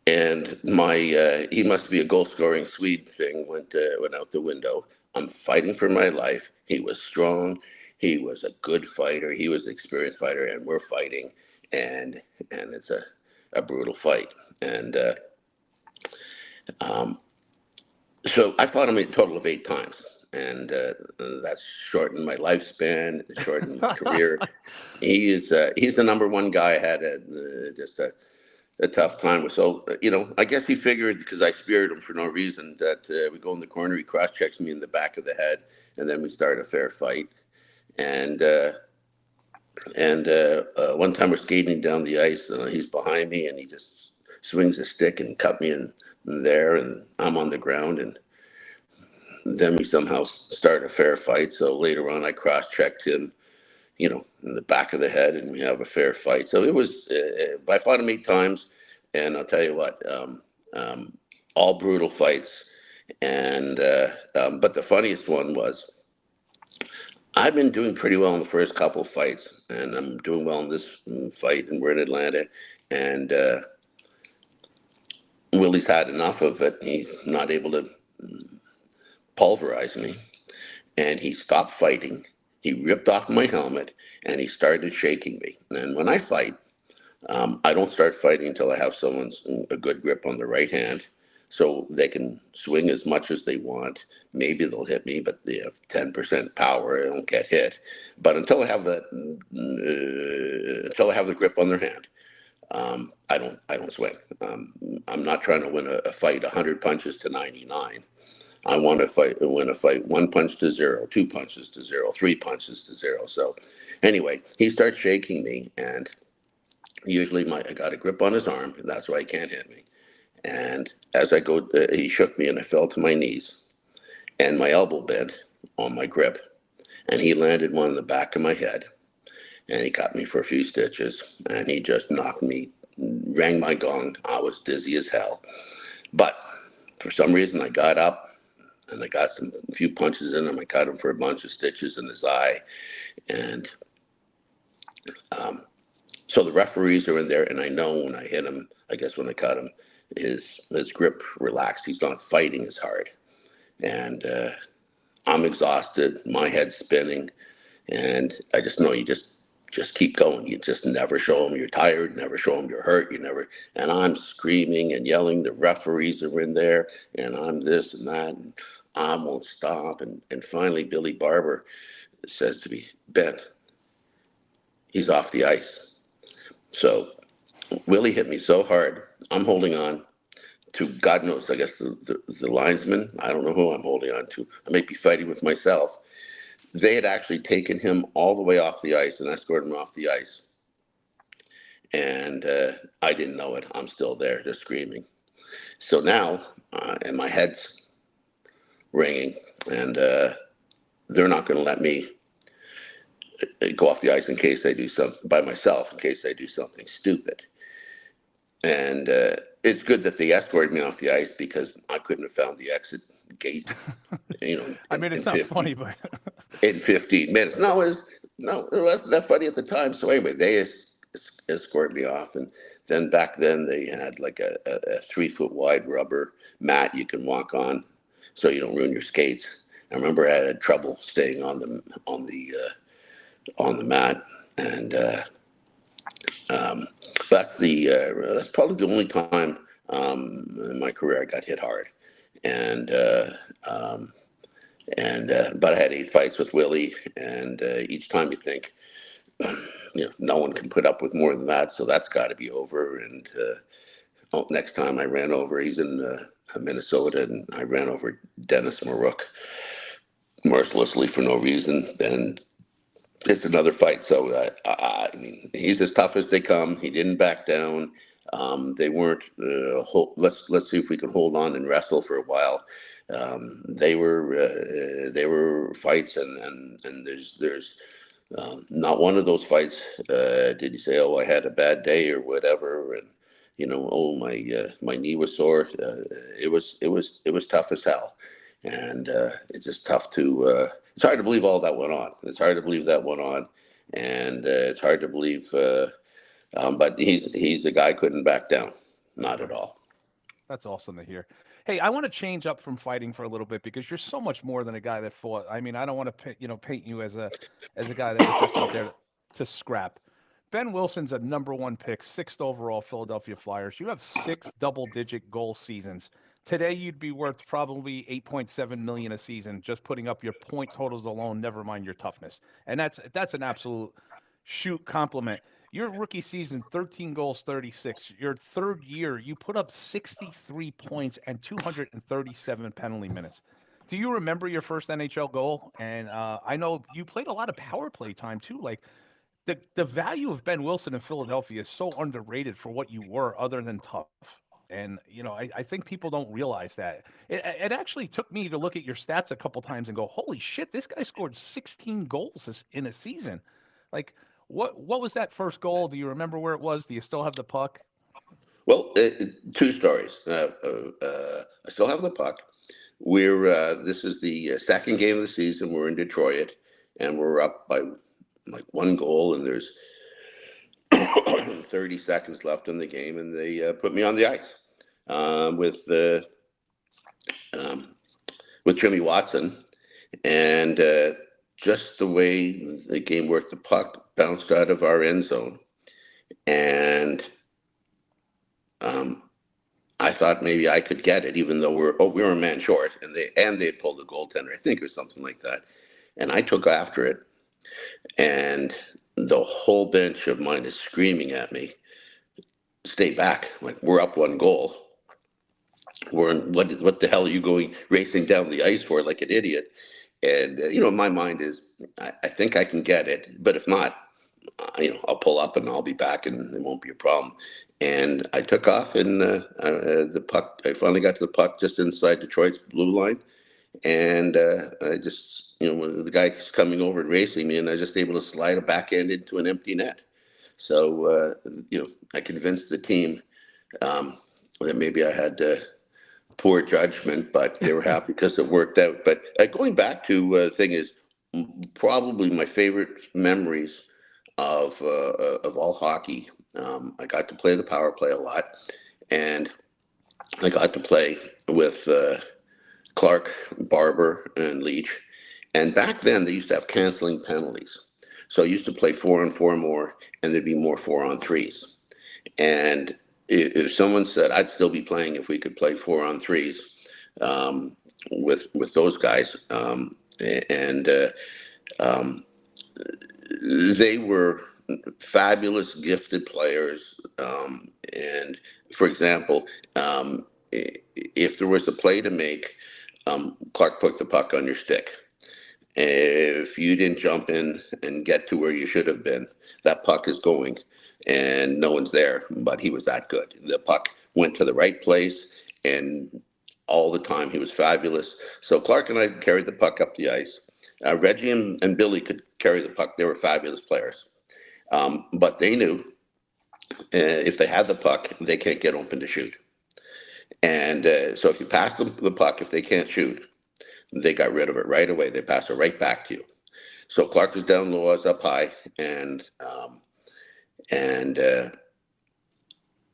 And my he must be a goal scoring Swede thing went out the window. I'm fighting for my life. He was strong. He was a good fighter. He was an experienced fighter, and we're fighting, and it's a brutal fight. And um, so I fought him a total of 8 times, and that's shortened my lifespan, shortened my career. He's the number one guy I had just a tough time with. So, I guess he figured because I speared him for no reason that we go in the corner, he cross checks me in the back of the head, and then we start a fair fight. And one time we're skating down the ice, and he's behind me, and he just swings a stick and cut me in there, and I'm on the ground, and then we somehow start a fair fight. So later on, I cross checked him, in the back of the head, and we have a fair fight. So it was, I fought him 8 times, and I'll tell you what, all brutal fights. And but the funniest one was I've been doing pretty well in the first couple of fights, and I'm doing well in this fight, and we're in Atlanta, and Willie's had enough of it. He's not able to pulverize me, and he stopped fighting. He ripped off my helmet, and he started shaking me. And when I fight, I don't start fighting until I have someone's a good grip on the right hand, so they can swing as much as they want. Maybe they'll hit me, but they have 10% power. I don't get hit. But until I have the grip on their hand, I don't swing. I'm not trying to win a fight 100 punches to 99. I want to win a fight 1 punch to 0, 2 punches to 0, 3 punches to 0. So anyway, he starts shaking me, and usually I got a grip on his arm, and that's why he can't hit me. And as I go, he shook me, and I fell to my knees, and my elbow bent on my grip, and he landed one in the back of my head, and he cut me for a few stitches, and he just knocked me, rang my gong. I was dizzy as hell, but for some reason I got up, and I got a few punches in him. I cut him for a bunch of stitches in his eye, and so the referees are in there, and I know when I hit him, I guess when I cut him, his grip relaxed. He's not fighting as hard, and I'm exhausted. My head's spinning, and I just know you just keep going. You just never show them you're tired, never show them you're hurt. You never. And I'm screaming and yelling. The referees are in there, and I'm this and that, and I won't stop. And finally, Billy Barber says to me, Ben, he's off the ice. So Willie hit me so hard. I'm holding on to God knows, I guess the linesman. I don't know who I'm holding on to. I may be fighting with myself. They had actually taken him all the way off the ice and escorted him off the ice. And I didn't know it. I'm still there, just screaming. So now, and my head's ringing, and they're not going to let me go off the ice in case I do something by myself, in case I do something stupid. And it's good that they escorted me off the ice because I couldn't have found the exit gate. I mean, it's not funny, but in 15 minutes. It wasn't that funny at the time. So anyway, they escorted me off, and then back then they had like a 3 foot wide rubber mat you can walk on, so you don't ruin your skates. I remember I had trouble staying on the mat, and that's probably the only time in my career I got hit hard, and but I had 8 fights with Willie, and each time you think, no one can put up with more than that, so that's got to be over. And next time I ran over, he's in Minnesota, and I ran over Dennis Marook mercilessly for no reason, and it's another fight. So I mean, he's as tough as they come. He didn't back down. They weren't. Let's see if we can hold on and wrestle for a while. They were fights, and there's Not one of those fights did he say, "Oh, I had a bad day" or whatever, and "Oh, my knee was sore." It was tough as hell, and it's just tough to. It's hard to believe all that went on. It's hard to believe that went on, and it's hard to believe. But he's the guy couldn't back down, not at Right. all. That's awesome to hear. Hey, I want to change up from fighting for a little bit because you're so much more than a guy that fought. I mean, I don't want to, paint you as a guy that was just out there to scrap. Behn Wilson's a number one pick, sixth overall Philadelphia Flyers. You have six double-digit goal seasons. Today, you'd be worth probably 8.7 million a season just putting up your point totals alone. Never mind your toughness, and that's an absolute shoot compliment. Your rookie season, 13 goals, 36. Your third year, you put up 63 points and 237 penalty minutes. Do you remember your first NHL goal? And I know you played a lot of power play time too. Like the value of Behn Wilson in Philadelphia is so underrated for what you were, other than tough. And I think people don't realize that. It actually took me to look at your stats a couple times and go, "Holy shit, this guy scored 16 goals in a season." Like, what was that first goal? Do you remember where it was? Do you still have the puck? Well, two stories. I still have the puck. This is the second game of the season. We're in Detroit, and we're up by like one goal, and there's 30 seconds left in the game, and they put me on the ice um, with Jimmy Watson, and just the way the game worked, the puck bounced out of our end zone, and um, I thought maybe I could get it, even though we were a man short, and they had pulled the goaltender, I think, or something like that, and I took after it, and the whole bench of mine is screaming at me, "Stay back! Like, we're up one goal. What the hell are you going racing down the ice for like an idiot?" And my mind is, I think I can get it, but if not, I'll pull up and I'll be back, and it won't be a problem. And I took off, and the puck. I finally got to the puck just inside Detroit's blue line, and I just, when the guy's coming over and racing me, and I was just able to slide a backhand into an empty net. So I convinced the team that maybe I had poor judgment, but they were happy because it worked out. But going back to the thing is, probably my favorite memories of all hockey. I got to play the power play a lot, and I got to play with Clark, Barber, and Leach. And back then, they used to have canceling penalties. So I used to play 4-on-4 more, and there'd be more 4-on-3s. And if someone said I'd still be playing if we could play 4-on-3s with those guys, and they were fabulous, gifted players. And for example, if there was a play to make, Clark put the puck on your stick. If you didn't jump in and get to where you should have been, that puck is going, and no one's there. But he was that good. The puck went to the right place, and all the time he was fabulous. So Clark and I carried the puck up the ice. Reggie and Billy could carry the puck. They were fabulous players. But they knew if they had the puck, they can't get open to shoot. And so if you pass them the puck, if they can't shoot, they got rid of it right away. They passed it right back to you. So Clark was down low, I was up high, and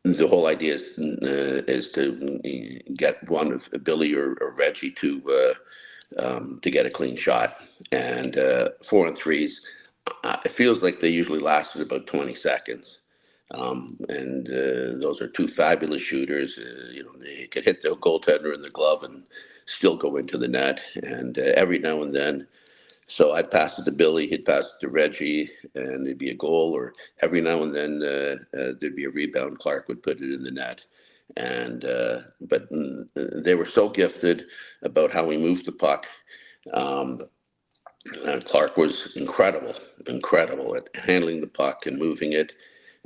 the whole idea is to get one of Billy or Reggie to get a clean shot. And 4-on-3s, it feels like they usually lasted about 20 seconds. And those are two fabulous shooters. They could hit the goaltender in the glove and still go into the net. And every now and then, so I'd pass it to Billy, he'd pass it to Reggie, and it'd be a goal. Or every now and then there'd be a rebound. Clark would put it in the net. And but they were so gifted about how we moved the puck. Clark was incredible at handling the puck and moving it.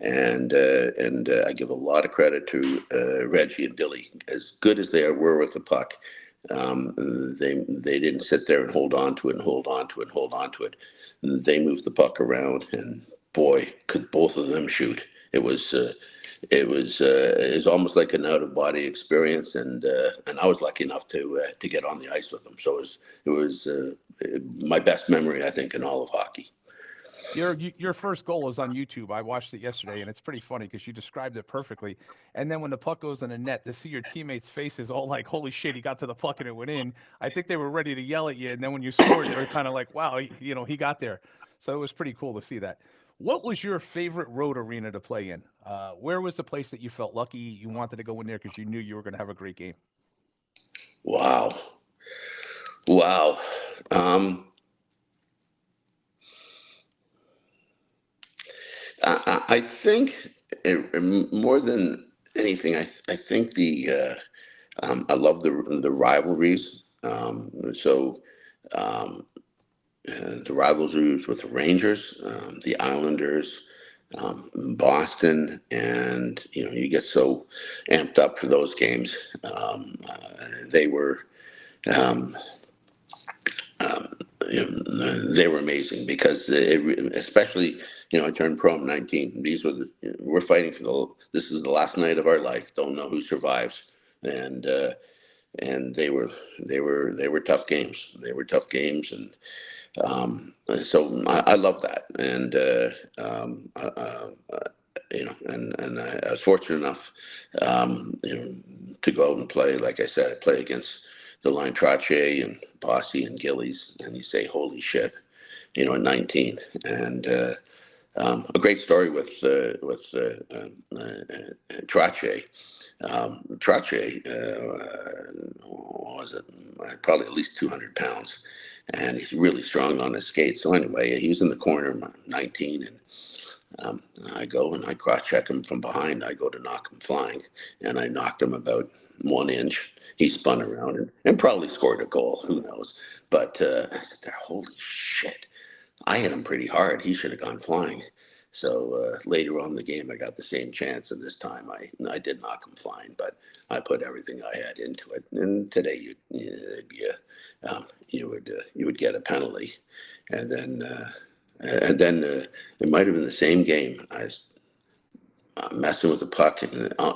And I give a lot of credit to Reggie and Billy. As good as they were with the puck, They didn't sit there and hold on to it and hold on to it and hold on to it. They moved the puck around, and boy, could both of them shoot. It was almost like an out of body experience, and I was lucky enough to get on the ice with them. So it was my best memory, I think, in all of hockey. Your first goal is on YouTube. I watched it yesterday, and it's pretty funny because you described it perfectly. And then when the puck goes in the net, to see your teammates' faces all like, "Holy shit, he got to the puck and it went in." I think they were ready to yell at you, and then when you scored, they were kind of like, "Wow, he got there." So it was pretty cool to see that. What was your favorite road arena to play in? Where was the place that you felt lucky you wanted to go in there because you knew you were going to have a great game? Wow, wow. Um, I think more than anything, I think I love the rivalries. Um, the rivalries with the Rangers, the Islanders, Boston, and you get so amped up for those games. They were. Um, um, they were amazing because especially I turned pro in 19. We're fighting this is the last night of our life. Don't know who survives, and they were tough games. They were tough games, and so I love that. And I was fortunate enough, to go out and play. Like I said, I play against the line Trottier and Bossy and Gillies, and you say, "Holy shit!" At 19, and a great story with Trottier. Trottier what was it? Probably at least 200 pounds, and he's really strong on his skates. So anyway, he was in the corner, 19, and I go and I cross-check him from behind. I go to knock him flying, and I knocked him about 1 inch. He spun around and probably scored a goal. Who knows? But I said, there, holy shit. I hit him pretty hard. He should have gone flying. So later on in the game, I got the same chance, and this time I did knock him flying, but I put everything I had into it. And today you would get a penalty, and then it might have been the same game. I was messing with the puck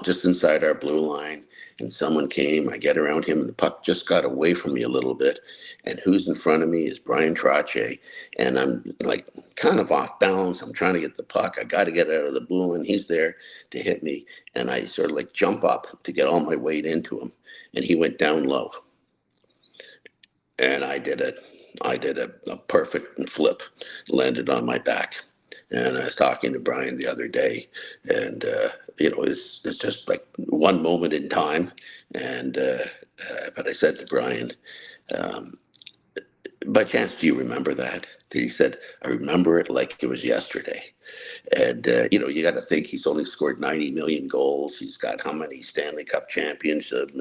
just inside our blue line, and someone came. I get around him, and the puck just got away from me a little bit. And who's in front of me is Brian Trottier, and I'm like kind of off balance. I'm trying to get the puck. I got to get out of the blue line. He's there to hit me, and I sort of like jump up to get all my weight into him, and he went down low, and I did a perfect flip, landed on my back. And I was talking to Brian the other day, and it's just like one moment in time. And but I said to Brian, um, by chance, do you remember that? He said, I remember it like it was yesterday. And you got to think he's only scored 90 million goals. He's got how many Stanley Cup championships?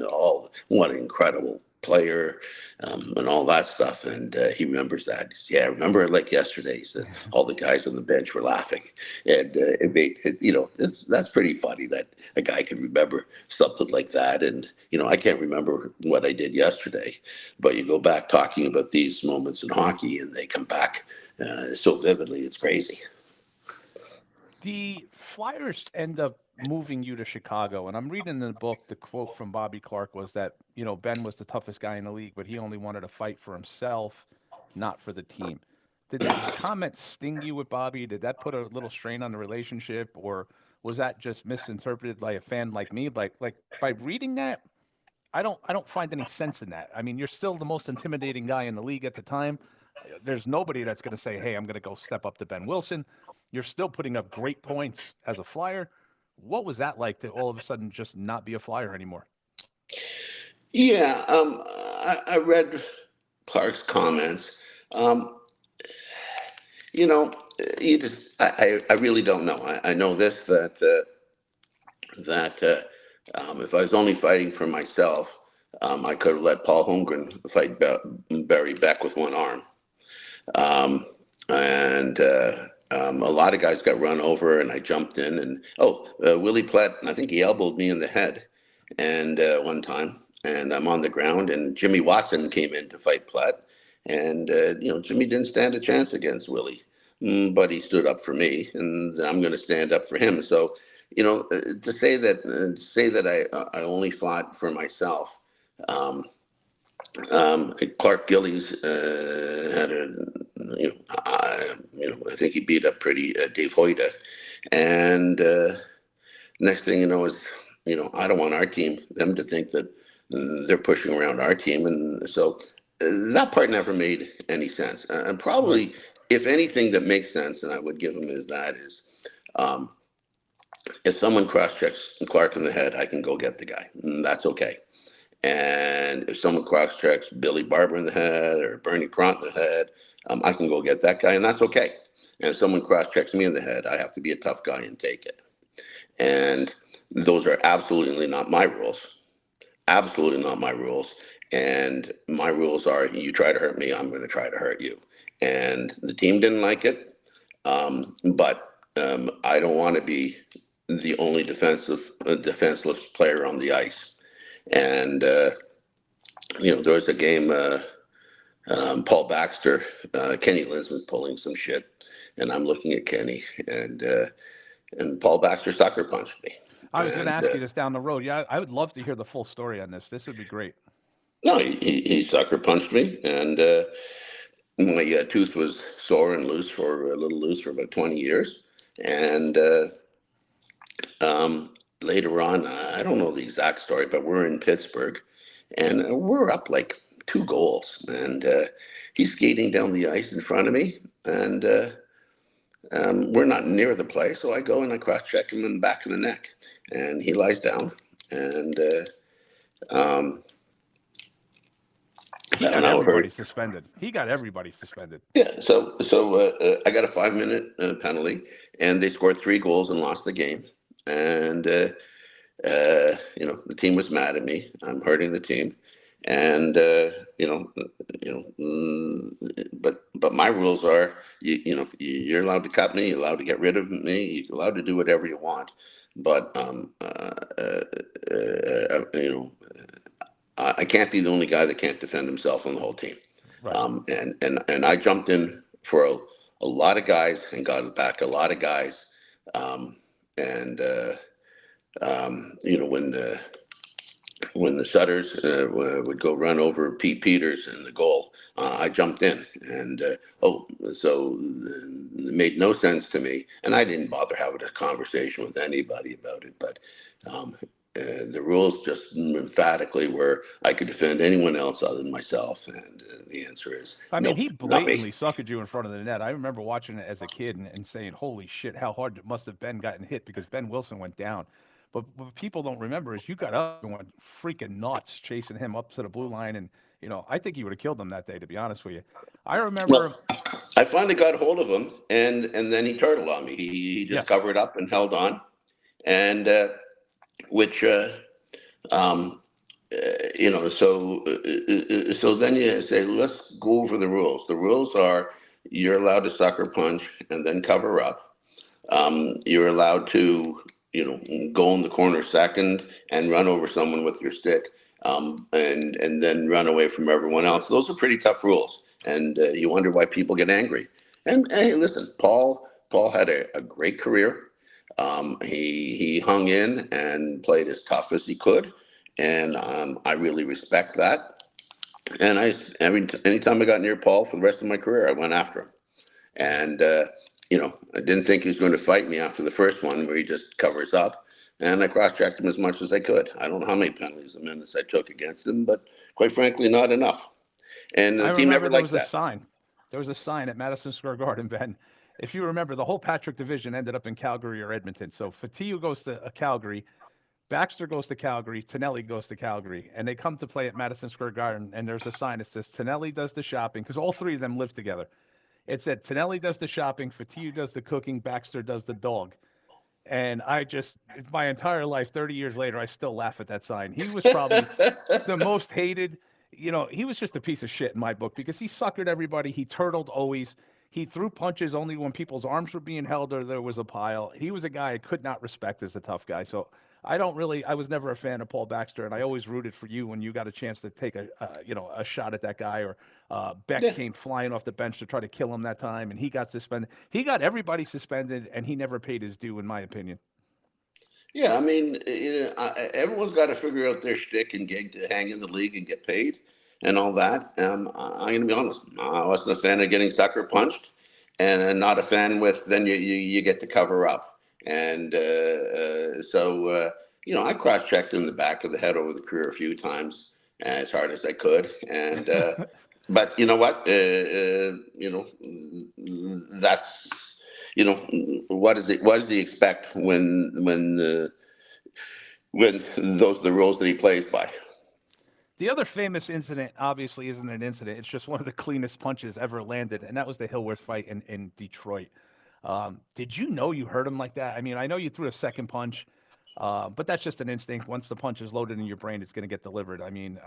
What an incredible player, and all that stuff. And he remembers that. He said, yeah, I remember it like yesterday. He said all the guys on the bench were laughing, and that's pretty funny that a guy could remember something like that. And I can't remember what I did yesterday, but you go back talking about these moments in hockey, and they come back so vividly. It's crazy. The Flyers end up moving you to Chicago, and I'm reading in the book, the quote from Bobby Clark was that, Ben was the toughest guy in the league, but he only wanted to fight for himself, not for the team. Did that comment sting you with Bobby? Did that put a little strain on the relationship, or was that just misinterpreted by a fan like me? Like by reading that, I don't find any sense in that. I mean, you're still the most intimidating guy in the league at the time. There's nobody that's going to say, "Hey, I'm going to go step up to Behn Wilson." You're still putting up great points as a Flyer. What was that like to all of a sudden just not be a Flyer anymore? Yeah, I read Clark's comments. Um, you know, you just I really don't know. I know this that if I was only fighting for myself, I could have let Paul Holmgren fight Barry Beck with one arm. And a lot of guys got run over, and I jumped in, and Willie Plett, I think he elbowed me in the head, and one time, and I'm on the ground, and Jimmy Watson came in to fight Plett, and Jimmy didn't stand a chance against Willie, but he stood up for me, and I'm going to stand up for him. So, to say that I only fought for myself. Clark Gillies had I think he beat up pretty Dave Hoyda, and next thing you know is, I don't want our team, them to think that they're pushing around our team, and so that part never made any sense. And probably, Right. if anything that makes sense, and I would give him um, if someone cross-checks Clark in the head, I can go get the guy. That's okay. And if someone cross-checks Billy Barber in the head or Bernie Pront in the head, I can go get that guy, and that's okay. And if someone cross-checks me in the head, I have to be a tough guy and take it. And those are absolutely not my rules. Absolutely not my rules. And my rules are, you try to hurt me, I'm going to try to hurt you. And the team didn't like it, but I don't want to be the only defenseless player on the ice. And there was a game. Paul Baxter, Kenny Linsman pulling some shit, and I'm looking at Kenny, and Paul Baxter sucker punched me. I was going to And ask you this down the road. Yeah, I would love to hear the full story on this. This would be great. no, he sucker punched me, and my tooth was sore and loose for a little loose for about 20 years, and later on, I don't know the exact story, but we're in Pittsburgh, and we're up like 2 goals, and he's skating down the ice in front of me, and we're not near the play, so I go and I cross-check him in the back of the neck, and he lies down, and um, He got now everybody hurt. suspended. He got everybody suspended. Yeah, so I got a 5-minute penalty, and they scored 3 goals and lost the game, and the team was mad at me. I'm hurting the team, and but my rules are, you're allowed to cut me, you're allowed to get rid of me, you're allowed to do whatever you want, but I can't be the only guy that can't defend himself on the whole team. Right. And I jumped in for a lot of guys and got back a lot of guys, and when the Sutters would go run over Pete Peters in the goal, I jumped in, and so it made no sense to me, and I didn't bother having a conversation with anybody about it. But the rules just emphatically were I could defend anyone else other than myself, and the answer is I mean, nope, he not me. blatantly suckered you in front of the net. I remember watching it as a kid and saying, "Holy shit, how hard it must have been gotten hit," because Behn Wilson went down. But what people don't remember is you got up and went freaking nuts chasing him up to the blue line, and I think you would have killed him that day. To be honest with you, I Well, remember. I finally got a hold of him, and then he turtled on me. He just Yes, covered up and held on, and which um, so then you say, let's go over the rules. The rules are, you're allowed to sucker punch and then cover up. You're allowed to go in the corner second and run over someone with your stick, and then run away from everyone else. Those are pretty tough rules, and you wonder why people get angry. And hey, listen, Paul had a great career. He hung in and played as tough as he could, and I really respect that. And anytime I got near Paul for the rest of my career, I went after him. And I didn't think he was going to fight me after the first one where he just covers up. And I cross-checked him as much as I could. I don't know how many penalties and minutes I took against him, but quite frankly, not enough. And I the team never remember there liked was a that. sign. There was a sign at Madison Square Garden, Ben. If you remember, the whole Patrick division ended up in Calgary or Edmonton. So Fatiou goes to Calgary, Baxter goes to Calgary, Tonelli goes to Calgary, and they come to play at Madison Square Garden. And there's a sign that says Tonelli does the shopping because all three of them live together. It said Tonelli does the shopping, Fatiou does the cooking, Baxter does the dog. And I just, my entire life, 30 years later, I still laugh at that sign. He was probably the most hated. He was just a piece of shit in my book because he suckered everybody. He turtled always. He threw punches only when people's arms were being held or there was a pile. He was a guy I could not respect as a tough guy. So I was never a fan of Paul Baxter, and I always rooted for you when you got a chance to take a shot at that guy. Or Beck Yeah. came flying off the bench to try to kill him that time, and he got suspended. He got everybody suspended, and he never paid his due, in my opinion. Yeah, I mean, everyone's got to figure out their shtick and gig to hang in the league and get paid and all that. I'm going to be honest. I wasn't a fan of getting sucker punched, and not a fan with then you get to cover up. And I cross checked in the back of the head over the career a few times as hard as I could. And but you know what? That's what is it? What does he expect when those are the rules that he plays by? The other famous incident, obviously, isn't an incident. It's just one of the cleanest punches ever landed, and that was the Hillworth fight in Detroit. Did you know you hurt him like that? I mean, I know you threw a second punch, but that's just an instinct. Once the punch is loaded in your brain, it's going to get delivered. I mean,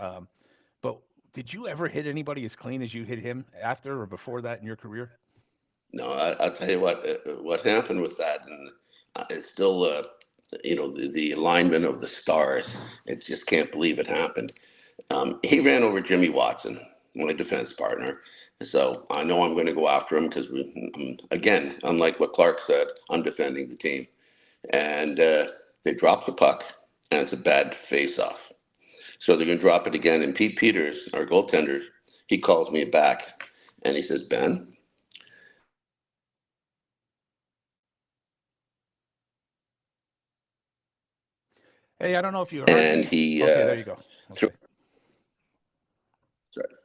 but did you ever hit anybody as clean as you hit him after or before that in your career? No, I'll tell you what happened with that, and it's still, the alignment of the stars. It just can't believe it happened. He ran over Jimmy Watson, my defense partner. So I know I'm going to go after him because again, unlike what Clark said, I'm defending the team. And they drop the puck, and it's a bad face-off. So they're going to drop it again. And Pete Peters, our goaltender, he calls me back, and he says, Ben, Hey, I don't know if you heard and me. he Okay, there you go. threw. Okay,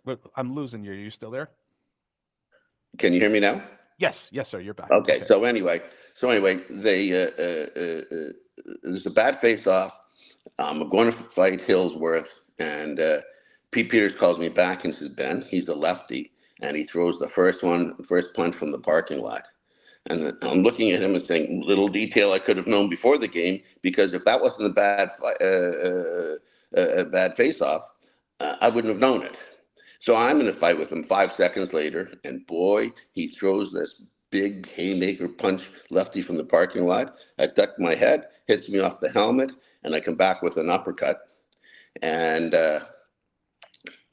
but I'm losing you. Are you still there? Can you hear me now? Yes, yes, sir. You're back. Okay. Okay. So anyway, they there's a bad face-off. I'm going to fight Hillsworth, and Pete Peters calls me back and says, Ben, he's a lefty, and he throws the first punch from the parking lot. And I'm looking at him and saying, little detail I could have known before the game, because if that wasn't a bad face-off, I wouldn't have known it. So I'm in a fight with him 5 seconds later, and boy, he throws this big haymaker punch lefty from the parking lot. I duck my head, hits me off the helmet, and I come back with an uppercut. And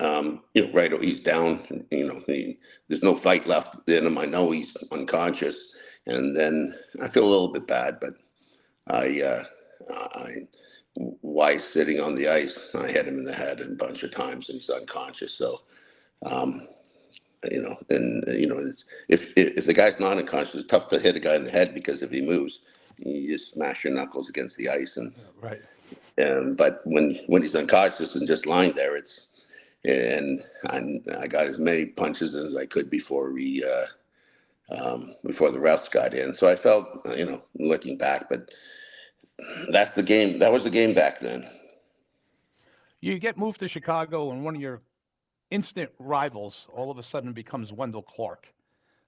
right, he's down. There's no fight left in him. I know he's unconscious, and then I feel a little bit bad, but I why sitting on the ice, I hit him in the head a bunch of times, and he's unconscious. So. Um, if the guy's not unconscious, it's tough to hit a guy in the head because if he moves, you just smash your knuckles against the ice. Right. But when he's unconscious and just lying there, I got as many punches as I could before before the refs got in. So I felt, looking back, but that's the game. That was the game back then. You get moved to Chicago, and one of your instant rivals all of a sudden becomes Wendell Clark.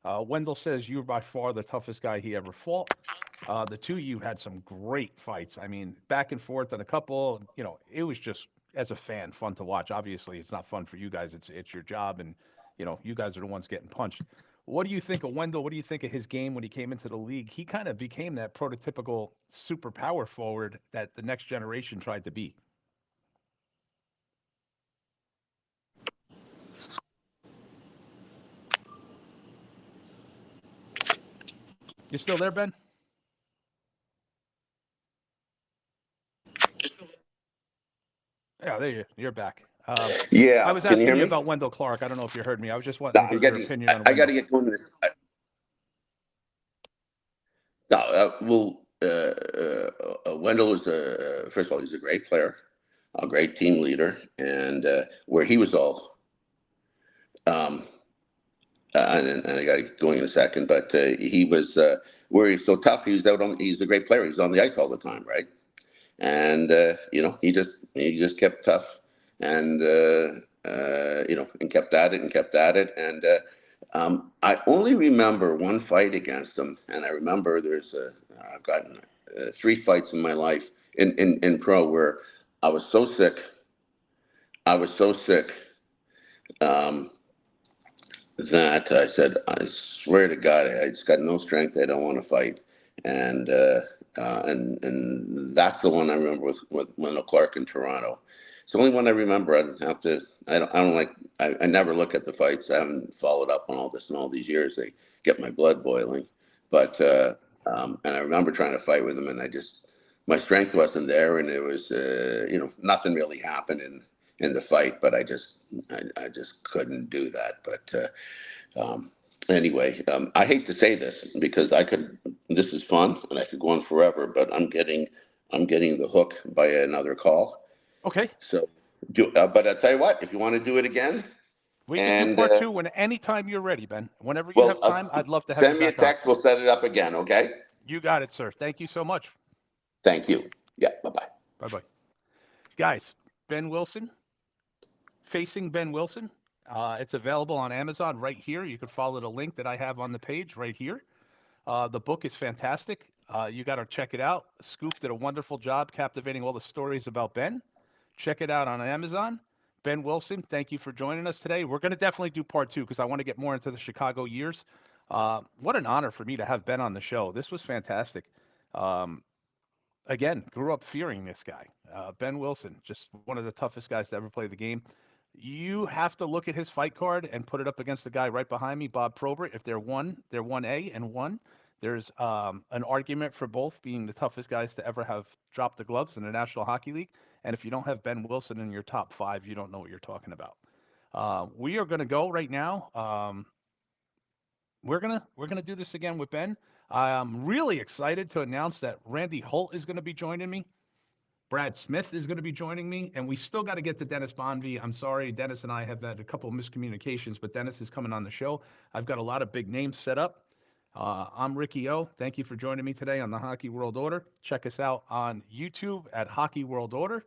Wendell says you're by far the toughest guy he ever fought. The two of you had some great fights. I mean, back and forth on a couple. It was just, as a fan, fun to watch. Obviously, it's not fun for you guys. It's your job, and you guys are the ones getting punched. What do you think of Wendell? What do you think of his game when he came into the league? He kind of became that prototypical super power forward that the next generation tried to be. You still there, Ben? Yeah, there you're back. I Yeah, was can you asking hear you me? about Wendell Clark. I don't know if you heard me. I was just No, wanting to I'm get your getting. opinion on I got to Wendell. get going. No, Wendell is first of all, he's a great player, a great team leader, and where he was all, um, and I got to get going in a second, but he was where he's so tough. He's a great player. He's on the ice all the time, right? And he just kept tough, and and kept at it and kept at it, and I only remember one fight against him, and I remember I've gotten three fights in my life in pro where I was so sick. I was so sick um, that I said, I swear to God, I just got no strength. I don't want to fight. And and that's the one I remember with Wendell Clark in Toronto. It's the only one I remember. I have to. I don't like. I never look at the fights. I haven't followed up on all this in all these years. They get my blood boiling. But and I remember trying to fight with him, and my strength wasn't there, and it was nothing really happened in the fight. But I just couldn't do that. But anyway, I hate to say this because this is fun and I could go on forever, but I'm getting the hook by another call. Okay. So, but I'll tell you what, if you want to do it again, We can do and part two anytime you're ready, Ben. Whenever you have time, I'd love to have you send me a back on. text. We'll set it up again. Okay. You got it, sir. Thank you so much. Thank you. Yeah. Bye-bye. Bye-bye. Guys, Behn Wilson, Facing Behn Wilson. It's available on Amazon right here. You can follow the link that I have on the page right here. The book is fantastic. You got to check it out. Scoop did a wonderful job captivating all the stories about Ben. Check it out on Amazon. Behn Wilson, thank you for joining us today. We're going to definitely do part two because I want to get more into the Chicago years. What an honor for me to have Ben on the show. This was fantastic. Again, grew up fearing this guy. Behn Wilson, just one of the toughest guys to ever play the game. You have to look at his fight card and put it up against the guy right behind me, Bob Probert. If they're 1A and 1. There's an argument for both being the toughest guys to ever have dropped the gloves in the National Hockey League. And if you don't have Behn Wilson in your top 5, you don't know what you're talking about. We are going to go right now. We're gonna do this again with Ben. I'm really excited to announce that Randy Holt is going to be joining me. Brad Smith is going to be joining me, and we still got to get to Dennis Bonvie. I'm sorry, Dennis and I have had a couple of miscommunications, but Dennis is coming on the show. I've got a lot of big names set up. I'm Ricky O. Thank you for joining me today on the Hockey World Order. Check us out on YouTube at Hockey World Order.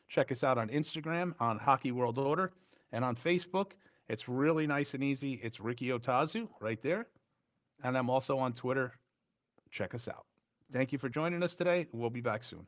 Check us out on Instagram on Hockey World Order. And on Facebook, it's really nice and easy. It's Ricky Otazu right there. And I'm also on Twitter. Check us out. Thank you for joining us today. We'll be back soon.